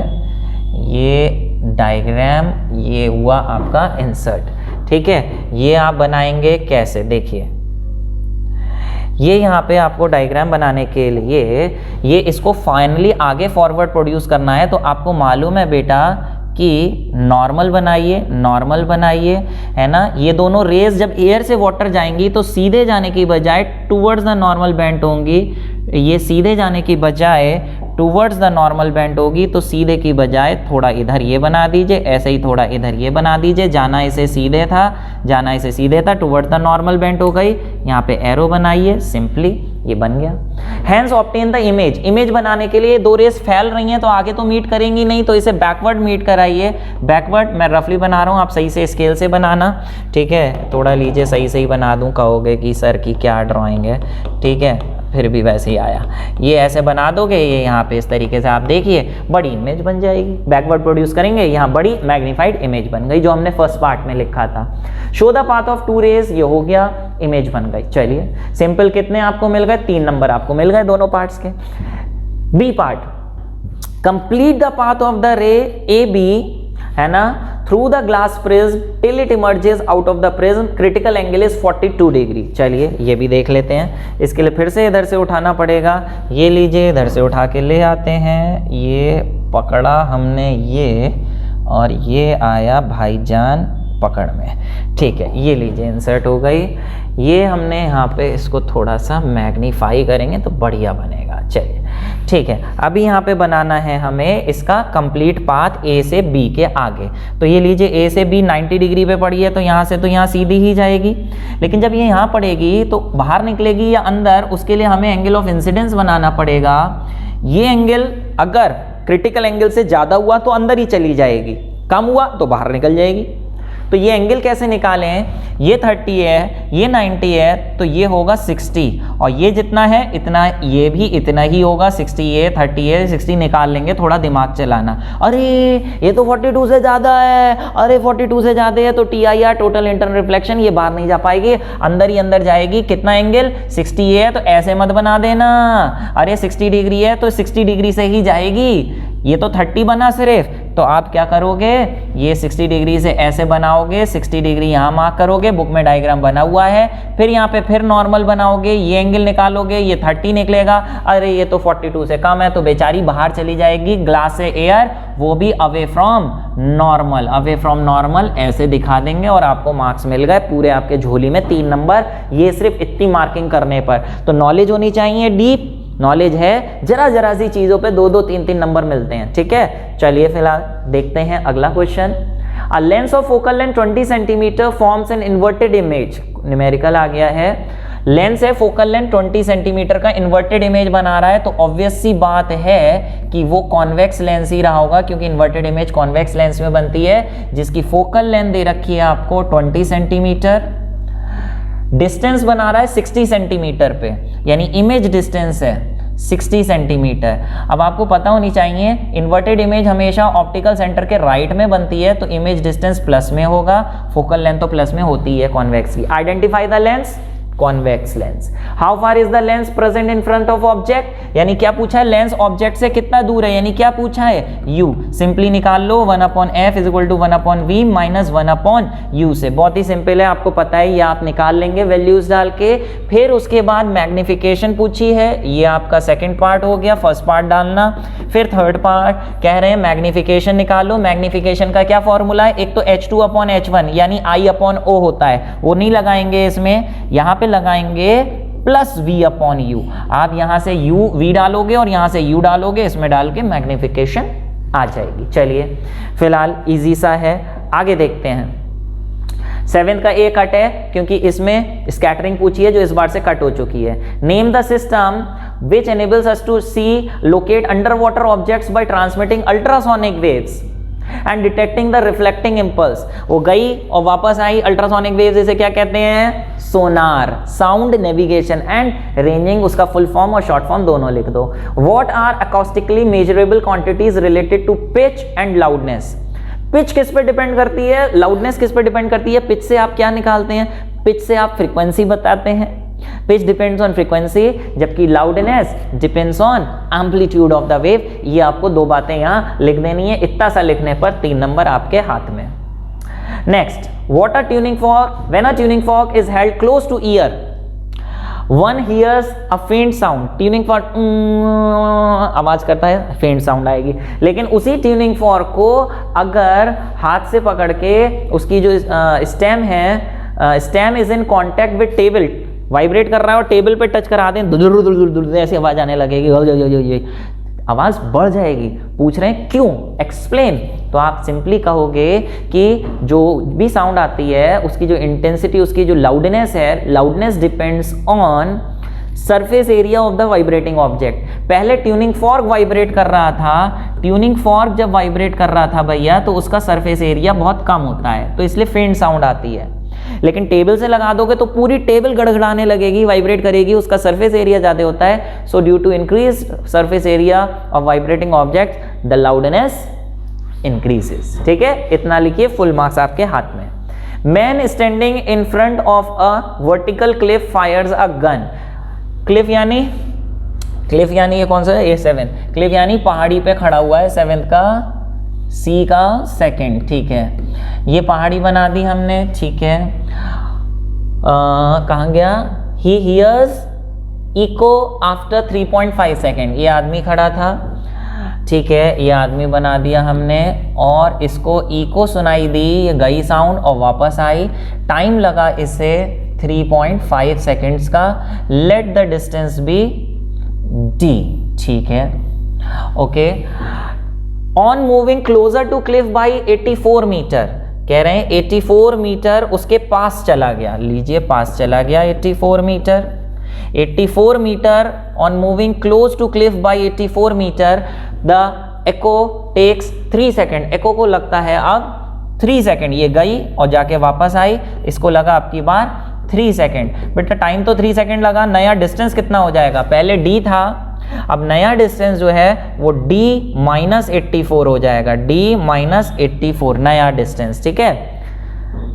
ये डायग्राम, ये हुआ आपका इंसर्ट, ठीक है। ये आप बनाएंगे कैसे, देखिए ये यहाँ पे आपको डायग्राम बनाने के लिए ये इसको फाइनली आगे फॉरवर्ड प्रोड्यूस करना है। तो आपको मालूम है बेटा कि नॉर्मल बनाइए, है ना। ये दोनों रेज जब एयर से वाटर जाएंगी तो सीधे जाने की बजाय टूवर्ड्स द नॉर्मल बेंट होंगी, ये सीधे जाने की बजाय टूवर्ड्स द नॉर्मल बेंट होगी, तो सीधे की बजाय थोड़ा इधर ये बना दीजिए, ऐसे ही थोड़ा इधर ये बना दीजिए। जाना इसे सीधे था टूवर्ड्स द नॉर्मल बेंट हो गई, यहाँ पे एरो बनाइए सिंपली, ये बन गया। Hence obtain the image, image बनाने के लिए दो रेस फैल रही हैं तो आगे तो मीट करेंगी नहीं, तो इसे बैकवर्ड मीट कराइए। बैकवर्ड मैं रफली बना रहा हूँ, आप सही से स्केल से बनाना, ठीक है। थोड़ा लीजिए, सही सही बना दूँ, कहोगे कि सर की क्या ड्राइंग है, ठीक है, फिर भी वैसे ही आया। ये ऐसे बना दोगे, ये यहाँ पे इस तरीके से आप देखिए बड़ी इमेज बन जाएगी। बैकवर्ड प्रोड्यूस करेंगे, यहाँ बड़ी मैग्नीफाइड इमेज बन गई, जो हमने फर्स्ट पार्ट में लिखा था। Show the path of two rays, ये हो गया, इमेज बन गई। चलिए सिंपल कितने आपको मिल गए, 3 नंबर आपको मिल गए दोनों पार्ट्स के। B part, complete the path of the ray A B, है ना, through the glass prism till it emerges out of the prism, critical angle is 42 degree. चलिए ये भी देख लेते हैं। इसके लिए फिर से इधर से उठाना पड़ेगा, ये लीजिए, इधर से उठा के ले आते हैं, ये पकड़ा हमने ये, और ये आया भाईजान पकड़ में, ठीक है। ये लीजिए इंसर्ट हो गई, ये हमने यहाँ पे इसको थोड़ा सा मैग्नीफाई करेंगे तो बढ़िया बनेगा। चलिए ठीक है, अभी यहाँ पे बनाना है हमें इसका कंप्लीट पाथ ए से बी के आगे। तो ये लीजिए, ए से बी 90 डिग्री पे पड़ी है, तो यहाँ से तो यहाँ सीधी ही जाएगी, लेकिन जब ये यहाँ पड़ेगी तो बाहर निकलेगी या अंदर, उसके लिए हमें एंगल ऑफ इंसिडेंस बनाना पड़ेगा। ये एंगल अगर क्रिटिकल एंगल से ज़्यादा हुआ तो अंदर ही चली जाएगी, कम हुआ तो बाहर निकल जाएगी। तो ये एंगल कैसे निकालें, ये 30 है, ये 90 है, तो ये होगा 60, और ये जितना है इतना, ये भी इतना ही होगा, 60 है 30 है, 60 निकाल लेंगे। थोड़ा दिमाग चलाना, अरे ये तो 42 से ज़्यादा है, अरे 42 से ज़्यादा है तो TIR टोटल इंटरनल रिफ्लेक्शन ये बाहर नहीं जा पाएगी, अंदर ही अंदर जाएगी। कितना एंगल 60 है, तो ऐसे मत बना देना, अरे 60 डिग्री है तो 60 डिग्री से ही जाएगी, ये तो 30 बना सिर्फ, तो आप क्या करोगे, ये 60 डिग्री से ऐसे बनाओगे, 60 डिग्री यहाँ मार्क करोगे, बुक में डायग्राम बना हुआ है, फिर यहाँ पे फिर नॉर्मल बनाओगे, ये एंगल निकालोगे, ये 30 निकलेगा, अरे ये तो 42 से कम है, तो बेचारी बाहर चली जाएगी, ग्लास से एयर, वो भी away from normal, away from normal ऐसे दिखा देंगे, और आपको मार्क्स मिल गए पूरे आपके झोली में 3 नंबर, ये सिर्फ इतनी मार्किंग करने पर। तो नॉलेज होनी चाहिए, डीप नॉलेज है, जरा सी चीजों पे 2-2, 3-3 नंबर मिलते हैं, ठीक है। चलिए फिलहाल देखते हैं अगला question. A lens of focal length 20 centimetre forms an inverted image, numerical आ गया है। लेंस है, फोकल लेंथ 20 सेंटीमीटर का, इन्वर्टेड इमेज बना रहा है, तो ऑब्वियस सी बात है कि वो कॉन्वेक्स लेंस ही रहा होगा, क्योंकि इन्वर्टेड इमेज कॉन्वेक्स लेंस में बनती है, जिसकी फोकल लेंथ दे रखी है आपको 20 सेंटीमीटर। डिस्टेंस बना रहा है 60 सेंटीमीटर पे, यानी इमेज डिस्टेंस है 60 सेंटीमीटर। अब आपको पता होनी चाहिए, इन्वर्टेड इमेज हमेशा ऑप्टिकल सेंटर के राइट में बनती है, तो इमेज डिस्टेंस प्लस में होगा, फोकल लेंथ तो प्लस में होती है कॉन्वेक्स की। Identify the lens, convex lens. How far is the lens present in front of object, यानी क्या पूछा है, लेंस ऑब्जेक्ट से कितना दूर है, यानी क्या पूछा है, u। सिंपली निकाल लो, 1/f is equal to 1/v minus 1/u से। बहुत ही सिंपल है, आपको पता है, ये आप निकाल लेंगे वैल्यूज डाल के। फिर उसके बाद मैग्निफिकेशन पूछी है, ये आपका सेकेंड पार्ट हो गया, फर्स्ट पार्ट डालना। फिर थर्ड पार्ट कह रहे हैं मैग्निफिकेशन निकालो। मैग्निफिकेशन का क्या फॉर्मूला है, एक तो h2/h1 यानी I/O होता है, वो नहीं लगाएंगे इसमें, यहाँ पे लगाएंगे प्लस v/u। आप यहां से v डालोगे और यहां से u डालोगे, इसमें डाल के मैग्निफिकेशन आ जाएगी। चलिए फिलहाल इजी सा है, आगे देखते हैं। 7th का ए कट है, क्योंकि इसमें स्कैटरिंग पूछी है जो इस बार से कट हो चुकी है। Name the system which enables us to see locate under water objects by transmitting ultrasonic waves and detecting the reflecting impulse. वो गई और वापस आई, अल्ट्रासोनिक वेव्स इसे क्या कहते हैं, sonar. Sound navigation and ranging, उसका फुल फॉर्म और शॉर्ट फॉर्म दोनों लिख दो। What are acoustically measurable quantities related to pitch and loudness. Pitch किस पे डिपेंड करती है, लाउडनेस किस पे डिपेंड करती है। पिच से आप क्या निकालते हैं, पिच से आप फ्रीक्वेंसी बताते हैं, पिच डिपेंड्स ऑन फ्रीक्वेंसी, जबकि loudness depends on amplitude of the wave. ये आपको 2 बातें यहां लिख देनी है, इतना सा लिखने पर 3 नंबर आपके हाथ में। Next, what are tuning fork, when a tuning fork is held close to ear one hears a faint sound. Tuning fork आवाज करता है, फेंट साउंड आएगी, लेकिन उसी ट्यूनिंग फॉर्क को अगर हाथ से पकड़ के उसकी जो स्टेम है, stem is in contact with table, vibrate कर रहा है और टेबल पे टच करा दें, ऐसी आवाज आने लगेगी, आवाज बढ़ जाएगी। पूछ रहे हैं क्यों, एक्सप्लेन। तो आप सिंपली कहोगे कि जो भी साउंड आती है उसकी जो इंटेंसिटी, उसकी जो लाउडनेस है, loudness depends on surface area of the vibrating object. पहले ट्यूनिंग फॉर्क वाइब्रेट कर रहा था, ट्यूनिंग फॉर्क जब वाइब्रेट कर रहा था भैया तो उसका सरफेस एरिया बहुत कम होता है, तो इसलिए फेंट साउंड आती है। लेकिन टेबल से लगा दोगे तो पूरी टेबल गड़गड़ाने लगेगी, वाइब्रेट करेगी, उसका सरफेस एरिया ज्यादा होता है। So due to increase surface area of vibrating object the loudness increases. ठीक है, इतना लिखिए, फुल मार्क्स आपके हाथ में। Man standing in front of a vertical cliff fires a gun. Cliff यानी ये कौन सा है, ये 7। क्लिफ यानी पहाड़ी पे खड़ा हुआ है, 7th का सी का सेकंड। ठीक है, ये पहाड़ी बना दी हमने। ठीक है, कहाँ गया, he hears echo after 3.5 second. ये आदमी खड़ा था, ठीक है, ये आदमी बना दिया हमने और इसको इको सुनाई दी, ये गई साउंड और वापस आई। टाइम लगा इसे 3.5 सेकेंड्स का। Let the distance be d। ठीक है, okay. On moving closer to cliff by 84 metre, कह रहे हैं 84 मीटर उसके पास चला गया। लीजिए, पास चला गया 84 metre. 84 metre on moving close to cliff by 84 metre, the echo takes 3 second. Echo को लगता है अब 3 सेकेंड, ये गई और जाके वापस आई, इसको लगा आपकी बार 3 सेकेंड। बेटा टाइम तो 3 सेकेंड लगा, नया डिस्टेंस कितना हो जाएगा, पहले d था, अब नया डिस्टेंस जो है वो d - 84 हो जाएगा, d - 84 नया डिस्टेंस। ठीक है,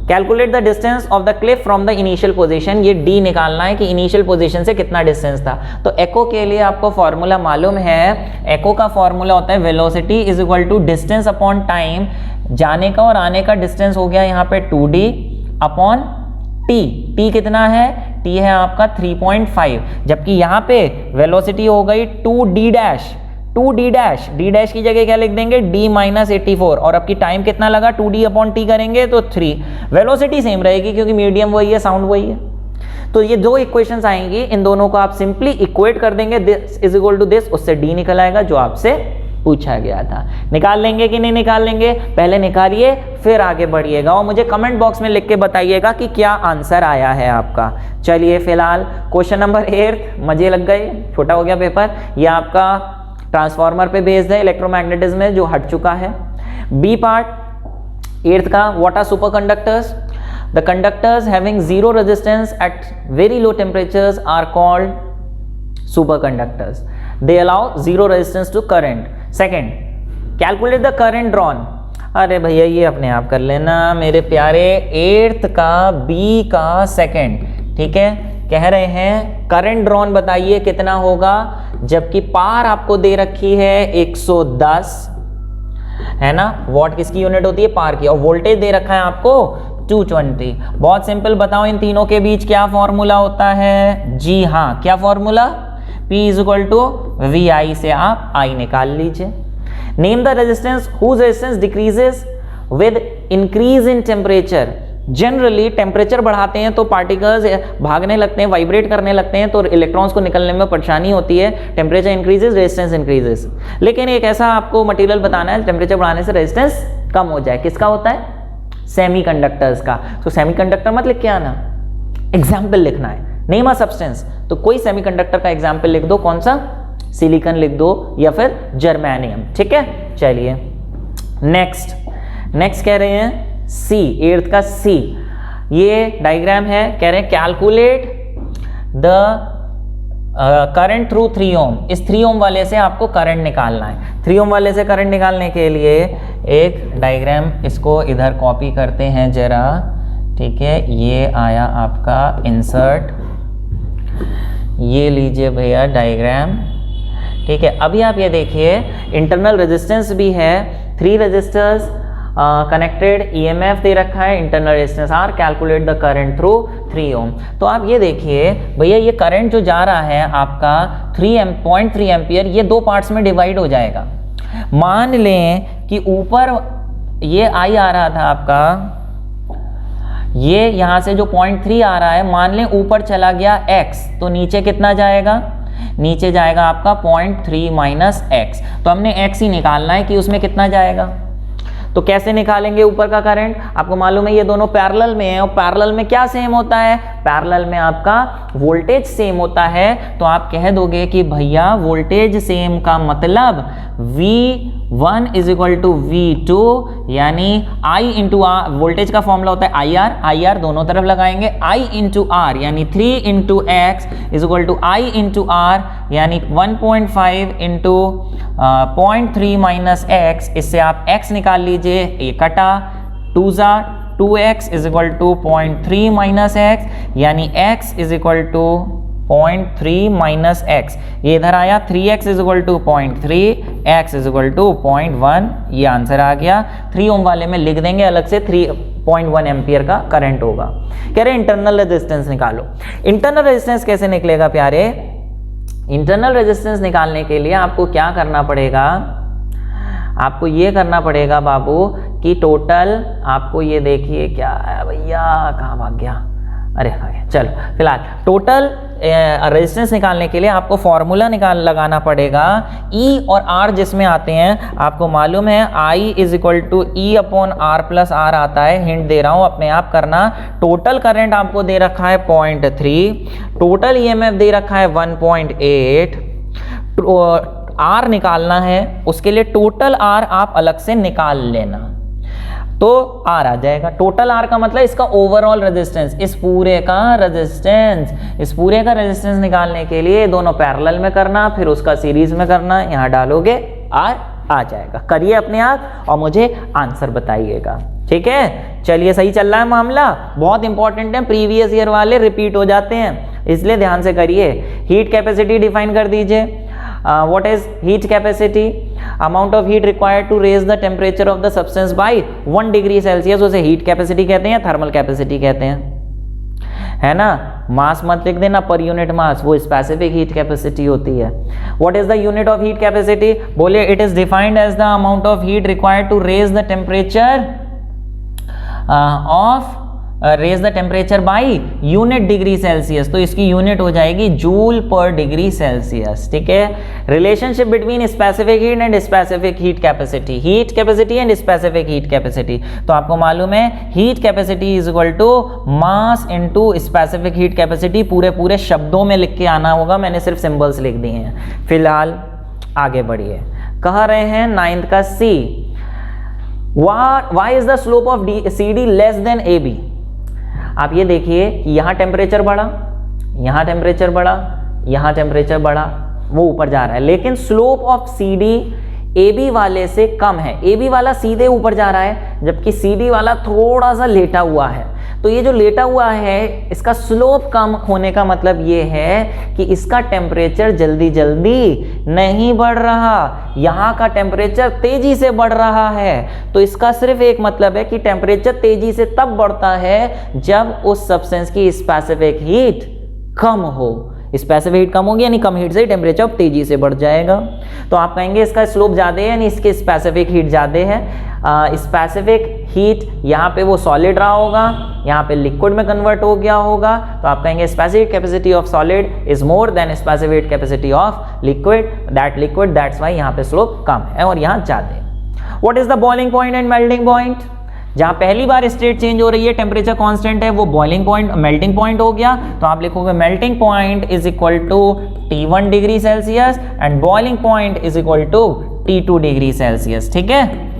calculate the distance of the Cliff from the initial position. ये d निकालना है कि इनिशियल पोजीशन से कितना डिस्टेंस था। तो एको के लिए आपको फॉर्मूला मालूम है, एको का फॉर्मूला होता है velocity is equal to distance upon time. जाने का और आने का डिस्टेंस हो गया यहाँ पे 2d अपॉन t। t कितना है, t है आपका 3.5, जबकि यहाँ पे वेलोसिटी हो गई 2d dash. 2d dash, d dash की जगह क्या लिख देंगे, d - 84। और आपकी टाइम कितना लगा, 2d अपॉन t करेंगे तो 3। वेलोसिटी सेम रहेगी क्योंकि मीडियम वही है, साउंड वही है। तो ये दो इक्वेशंस आएंगी, इन दोनों को आप सिंपली इक्वेट कर देंगे, this is equal to this, उससे d निकल आएगा जो आपसे पूछा गया था। निकाल लेंगे कि नहीं निकाल लेंगे, पहले निकालिए फिर आगे बढ़िएगा और मुझे कमेंट बॉक्स में लिख के बताइएगा कि क्या आंसर आया है आपका। चलिए फिलहाल क्वेश्चन नंबर 8, मजे लग गए, छोटा हो गया पेपर। ये आपका ट्रांसफार्मर पे बेस्ड है, इलेक्ट्रोमैग्नेटिज्म में जो हट चुका है। बी पार्ट 8th का, what are superconductors. The conductors having zero resistance at very low temperatures are called superconductors. They allow zero resistance to current. Second, calculate the current drawn. अरे भैया ये अपने आप कर लेना मेरे प्यारे। 8th का B का सेकंड, ठीक है, कह रहे हैं करंट ड्रॉन बताइए कितना होगा, जबकि पार आपको दे रखी है 110, है ना। वॉट किसकी यूनिट होती है, पार की, और वोल्टेज दे रखा है आपको 220। बहुत सिंपल, बताओ इन तीनों के बीच क्या फॉर्मूला होता है। जी हाँ, क्या फॉर्मूला, P = VI से आप I निकाल लीजिए। Name the resistance whose resistance decreases with increase in temperature. Generally temperature बढ़ाते हैं तो पार्टिकल्स भागने लगते हैं, वाइब्रेट करने लगते हैं, तो इलेक्ट्रॉन्स को निकलने में परेशानी होती है। Temperature increases, resistance increases. लेकिन एक ऐसा आपको मटेरियल बताना है टेम्परेचर बढ़ाने से रेजिस्टेंस कम हो जाए। किसका होता है, सेमीकंडक्टर्स का। तो सेमीकंडक्टर मत लिख के आना, एग्जाम्पल लिखना है, नेम अ सब्सटेंस। तो कोई सेमीकंडक्टर का एग्जाम्पल लिख दो, कौन सा, सिलिकॉन लिख दो या फिर जर्मेनियम। ठीक है, चलिए नेक्स्ट कह रहे हैं C, 8th का C। ये डायग्राम है, कह रहे हैं कैलकुलेट द करंट थ्रू 3 ओम। इस 3 ओम वाले से आपको करंट निकालना है। 3 ओम वाले से करंट निकालने के लिए एक डायग्राम, इसको इधर कॉपी करते हैं जरा, ठीक है। ये आया आपका इंसर्ट, ये लीजिए भैया डायग्राम, ठीक है। अभी आप ये देखिए इंटरनल रेजिस्टेंस भी है, 3 रेजिस्टर्स कनेक्टेड, EMF दे रखा है, internal resistance R, calculate the current through 3 ओम। तो आप ये देखिए भैया, ये करंट जो जा रहा है आपका 0.3 एम्पियर, ये 2 पार्ट्स में डिवाइड हो जाएगा। मान लें कि ऊपर ये I आ रहा था आपका, ये यहाँ से जो 0.3 आ रहा है, मान लें ऊपर चला गया x, तो नीचे कितना जाएगा, नीचे जाएगा आपका 0.3 - x। तो हमने x ही निकालना है कि उसमें कितना जाएगा। तो कैसे निकालेंगे ऊपर का करंट? आपको मालूम है ये दोनों पैरेलल में है, और पैरेलल में क्या सेम होता है? पैरेलल में आपका वोल्टेज सेम होता है। तो आप कह दोगे कि भैया वोल्टेज सेम का मतलब V1 is equal to V2, यानी I इंटू आर, वोल्टेज का फॉर्मूला होता है आई आर दोनों तरफ लगाएंगे, I इंटू आर यानी 3 into x is equal to I into R, यानी 1.5 इंटू 0.3 माइनस एक्स। इससे आप x निकाल लीजिए, ये कटा 2x is equal to 0.3 minus x, यानी x is equal to 0.3 minus x. ये इधर आया 3x is equal to 0.3, x is equal to 0.1, ये आंसर आ गया। 3 ओम वाले में लिख देंगे अलग से 3.1 एम्पियर का करंट होगा। कह रहे इंटरनल रेजिस्टेंस निकालो। इंटरनल रेजिस्टेंस कैसे निकलेगा प्यारे? इंटरनल रेजिस्टेंस निकालने के लिए आपको क्या करना पड़ेगा? आपको ये करना पड़ेगा बाबू कि टोटल, आपको ये देखिए क्या है भैया, कहाँ भाग गया, अरे आ गया। चलो फिलहाल टोटल रेजिस्टेंस निकालने के लिए आपको फॉर्मूला लगाना पड़ेगा E और R जिसमें आते हैं। आपको मालूम है I is equal to E upon R plus R आता है, हिंट दे रहा हूं अपने आप करना। टोटल करंट आपको दे रखा है 0.3, टोटल EMF दे रखा है 1.8, R निकालना है, उसके लिए टोटल R आप अलग से निकाल लेना तो R आ जाएगा। टोटल R का मतलब इसका ओवरऑल रेजिस्टेंस, इस पूरे का रेजिस्टेंस निकालने के लिए दोनों पैरेलल में करना, फिर उसका सीरीज में करना, यहाँ डालोगे R आ जाएगा। करिए अपने आप और मुझे आंसर बताइएगा, ठीक है? चलिए, सही चल रहा है मामला, बहुत इंपॉर्टेंट है, प्रीवियस ईयर वाले रिपीट हो जाते हैं, इसलिए ध्यान से करिए। हीट कैपेसिटी डिफाइन कर दीजिए। What is heat capacity? Amount of heat required to raise the temperature of the substance by 1 degree Celsius, उसे हीट कैपेसिटी कहते हैं या थर्मल कैपेसिटी कहते हैं, है ना? मास मत लिख देना, पर यूनिट मास, वो स्पेसिफिक हीट कैपेसिटी होती है। What is the unit of heat capacity? बोले it is defined as the amount of heat required to raise the temperature raise the temperature by unit degree Celsius, तो इसकी unit हो जाएगी joule पर degree Celsius, ठीक है? Relationship between specific heat and specific heat capacity and specific heat capacity. तो आपको मालूम है heat capacity is equal to mass into specific heat capacity, पूरे शब्दों में लिख के आना होगा, मैंने सिर्फ सिंबल्स लिख दिए हैं। फिलहाल आगे बढ़िए, कह रहे हैं 9th का C, why is the slope of CD less than AB? आप ये देखिए कि यहाँ टेम्परेचर बढ़ा, यहाँ टेम्परेचर बढ़ा, यहाँ टेम्परेचर बढ़ा, वो ऊपर जा रहा है, लेकिन स्लोप ऑफ CD AB वाले से कम है। AB वाला सीधे ऊपर जा रहा है, जबकि CD वाला थोड़ा सा लेटा हुआ है। तो ये जो लेटा हुआ है, इसका स्लोप कम होने का मतलब ये है कि इसका टेम्परेचर जल्दी जल्दी नहीं बढ़ रहा, यहाँ का टेम्परेचर तेजी से बढ़ रहा है। तो इसका सिर्फ एक मतलब है कि टेम्परेचर तेजी से तब बढ़ता है जब उस सब्सटेंस की स्पेसिफिक हीट कम हो। स्पेसिफिक हीट कम होगी यानी कम हीट से टेम्परेचर तेजी से बढ़ जाएगा। तो आप कहेंगे इसका स्लोप ज़्यादा है यानी इसकी स्पेसिफिक हीट ज़्यादा है। स्पेसिफिक हीट यहाँ पे वो सॉलिड रहा होगा, यहाँ पे लिक्विड में कन्वर्ट हो गया होगा, तो आप कहेंगे specific capacity of solid is more than specific capacity of liquid, that's why यहाँ पे स्लोप कम है और यहाँ ज़्यादा है। What is the boiling point and melting point? जहां पहली बार स्टेट चेंज हो रही है, टेम्परेचर कांस्टेंट है, वो बॉइलिंग पॉइंट मेल्टिंग पॉइंट हो गया। तो आप लिखोगे melting point is equal to T1 degree Celsius and boiling point is equal to T2 degree Celsius, ठीक है?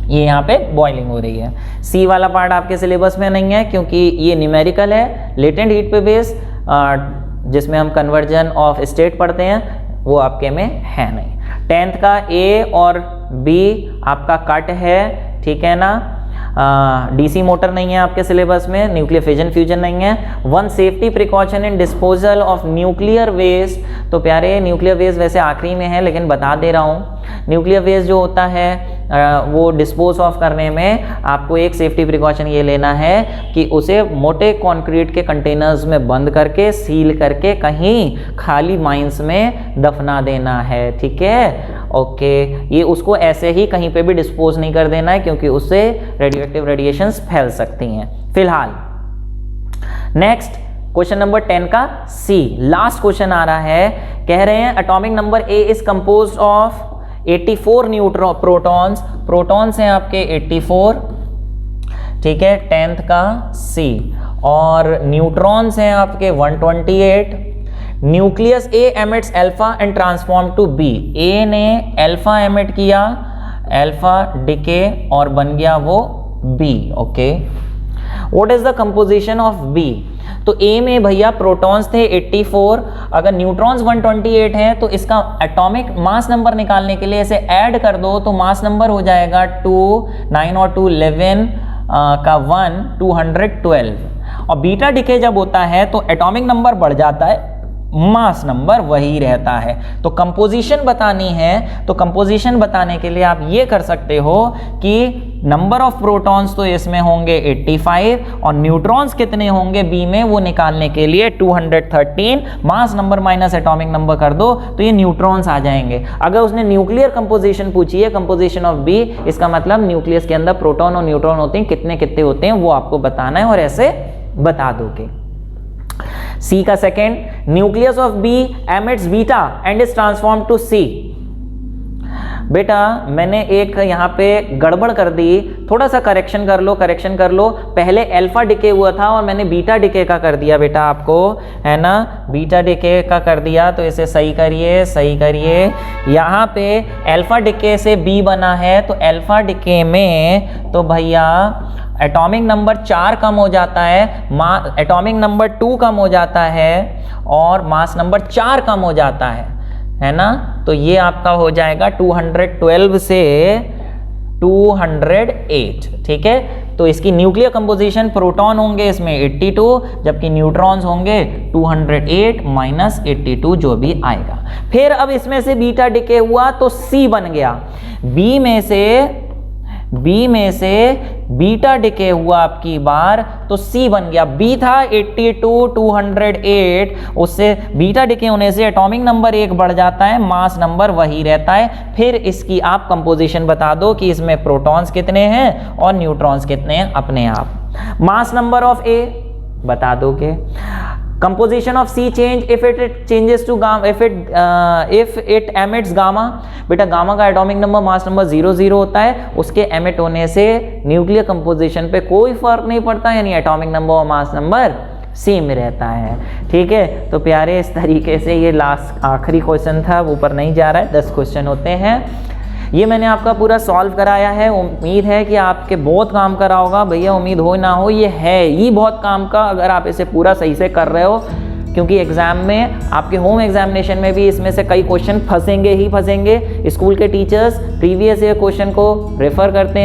ये यहाँ पे बॉइलिंग हो रही है। सी वाला पार्ट आपके सिलेबस में नहीं है क्योंकि ये न्यूमेरिकल है, लेटेंट हीट पे बेस, जिसमें हम कन्वर्जन ऑफ स्टेट पढ़ते हैं, वो आपके में है नहीं। 10th का A और B आपका कट है, ठीक है ना? डीसी मोटर नहीं है आपके सिलेबस में, न्यूक्लियर फिजन फ्यूजन नहीं है। 1 safety precaution in disposal of nuclear waste. तो प्यारे न्यूक्लियर वेस्ट वैसे आखिरी में है लेकिन बता दे रहा हूँ, न्यूक्लियर वेस्ट जो होता है वो डिस्पोज ऑफ करने में आपको एक सेफ्टी प्रिकॉशन ये लेना है कि उसे मोटे कंक्रीट के कंटेनर्स में बंद करके सील करके कहीं खाली माइंस में दफना देना है, ठीक है? ओके, ये उसको ऐसे ही कहीं पे भी डिस्पोज नहीं कर देना है क्योंकि उससे रेडियोएक्टिव रेडिएशंस फैल सकती हैं। फिलहाल नेक्स्ट क्वेश्चन नंबर 10 का C, लास्ट क्वेश्चन आ रहा है। कह रहे हैं atomic number A is composed of 84 protons, protons हैं आपके 84, ठीक है, 10th का C, और न्यूट्रॉन्स हैं आपके 128। Nucleus A emits alpha and transform to B, A ने अल्फा एमिट किया, अल्फा डिके और बन गया वो B. Okay, what is the composition of B? तो ए में भैया प्रोटॉन्स थे 84, अगर न्यूट्रॉन्स 128 हैं तो इसका एटॉमिक मास नंबर निकालने के लिए इसे ऐड कर दो तो मास नंबर हो जाएगा 2, 9 और 2 11 का 1 212। और बीटा डिके जब होता है तो एटॉमिक नंबर बढ़ जाता है, मास नंबर वही रहता है। तो कंपोजिशन बतानी है तो कंपोजिशन बताने के लिए आप ये कर सकते हो कि नंबर ऑफ प्रोटॉन्स तो इसमें होंगे 85 और न्यूट्रॉन्स कितने होंगे बी में वो निकालने के लिए 213, mass number minus atomic number कर दो तो ये न्यूट्रॉन्स आ जाएंगे। अगर उसने न्यूक्लियर कंपोजिशन पूछी है, कंपोजिशन ऑफ बी, इसका मतलब न्यूक्लियस के अंदर प्रोटॉन और न्यूट्रॉन होते हैं, कितने कितने होते हैं वो आपको बताना है और ऐसे बता दोगे। सी का second, nucleus of B emits beta and is transform to C. बेटा मैंने एक यहाँ पे गड़बड़ कर दी, थोड़ा सा करेक्शन कर लो, करेक्शन कर लो। पहले अल्फा डिके हुआ था और मैंने बीटा डिके का कर दिया बेटा आपको, है ना, बीटा डिके का कर दिया, तो इसे सही करिए, सही करिए। यहाँ पे अल्फा डिके से बी बना है तो अल्फा डिके में तो भैया एटॉमिक नंबर 4 कम हो जाता है, एटॉमिक नंबर 2 कम हो जाता है और मास नंबर 4 कम हो जाता है ना। तो ये आपका हो जाएगा 212 से 208, ठीक है। तो इसकी न्यूक्लियर कंपोजिशन, प्रोटॉन होंगे इसमें 82 जबकि न्यूट्रॉन्स होंगे 208 माइनस 82 जो भी आएगा। फिर अब इसमें से बीटा डिके हुआ तो सी बन गया, बी में से बीटा डिके हुआ आपकी बार तो सी बन गया। बी था 82 208, उससे बीटा डिके होने से एटॉमिक नंबर 1 बढ़ जाता है, मास नंबर वही रहता है। फिर इसकी आप कंपोजिशन बता दो कि इसमें प्रोटॉन्स कितने हैं और न्यूट्रॉन्स कितने हैं अपने आप। मास नंबर ऑफ ए बता दोगे। Composition of C change if it changes to gamma, if it emits gamma. बेटा गामा का एटॉमिक नंबर मास नंबर 00 होता है, उसके एमिट होने से न्यूक्लियर कंपोजिशन पे कोई फर्क नहीं पड़ता, यानी एटॉमिक नंबर और मास नंबर सेम रहता है, ठीक है। तो प्यारे इस तरीके से ये लास्ट आखिरी क्वेश्चन था, ऊपर नहीं जा रहा है, 10 क्वेश्चन होते हैं। ये मैंने आपका पूरा सॉल्व कराया है, उम्मीद है कि आपके बहुत काम करा होगा भैया, उम्मीद हो ना हो ये है ही बहुत काम का अगर आप इसे पूरा सही से कर रहे हो, क्योंकि एग्जाम में आपके होम एग्जामिनेशन में भी इसमें से कई क्वेश्चन फंसेंगे ही फंसेंगे। स्कूल के टीचर्स प्रीवियस ईयर क्वेश्चन को प्रेफर करते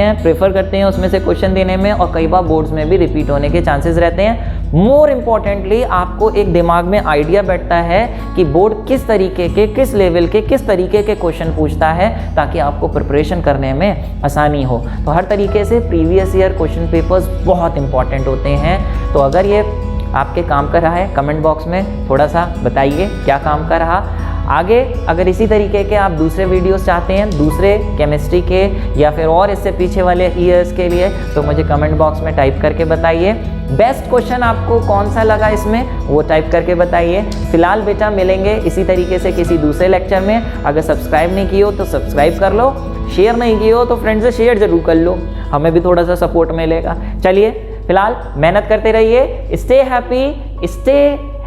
हैं उसमें से क्वेश्चन देने में, और कई बार बोर्ड्स में भी रिपीट होने के चांसेस रहते हैं। मोर इम्पॉर्टेंटली आपको एक दिमाग में आइडिया बैठता है कि बोर्ड किस तरीके के, किस लेवल के, किस तरीके के क्वेश्चन पूछता है, ताकि आपको प्रिपरेशन करने में आसानी हो। तो हर तरीके से प्रीवियस ईयर क्वेश्चन पेपर्स बहुत इंपॉर्टेंट होते हैं। तो अगर ये आपके काम का रहा है, कमेंट बॉक्स में थोड़ा सा बताइए क्या काम का रहा। आगे अगर इसी तरीके के आप दूसरे वीडियोस चाहते हैं, दूसरे केमिस्ट्री के या फिर और इससे पीछे वाले ईयर्स के लिए, तो मुझे कमेंट बॉक्स में टाइप करके बताइए। बेस्ट क्वेश्चन आपको कौन सा लगा इसमें वो टाइप करके बताइए। फिलहाल बेटा मिलेंगे इसी तरीके से किसी दूसरे लेक्चर में। अगर सब्सक्राइब नहीं किए हो तो सब्सक्राइब कर लो, शेयर नहीं किए हो तो फ्रेंड्स से शेयर जरूर कर लो, हमें भी थोड़ा सा सपोर्ट मिलेगा। चलिए फिलहाल मेहनत करते रहिए, stay happy, stay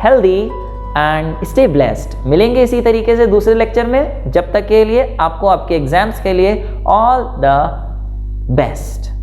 healthy and stay blessed. मिलेंगे इसी तरीके से दूसरे लेक्चर में। जब तक के लिए आपको आपके एग्जाम्स के लिए ऑल द बेस्ट।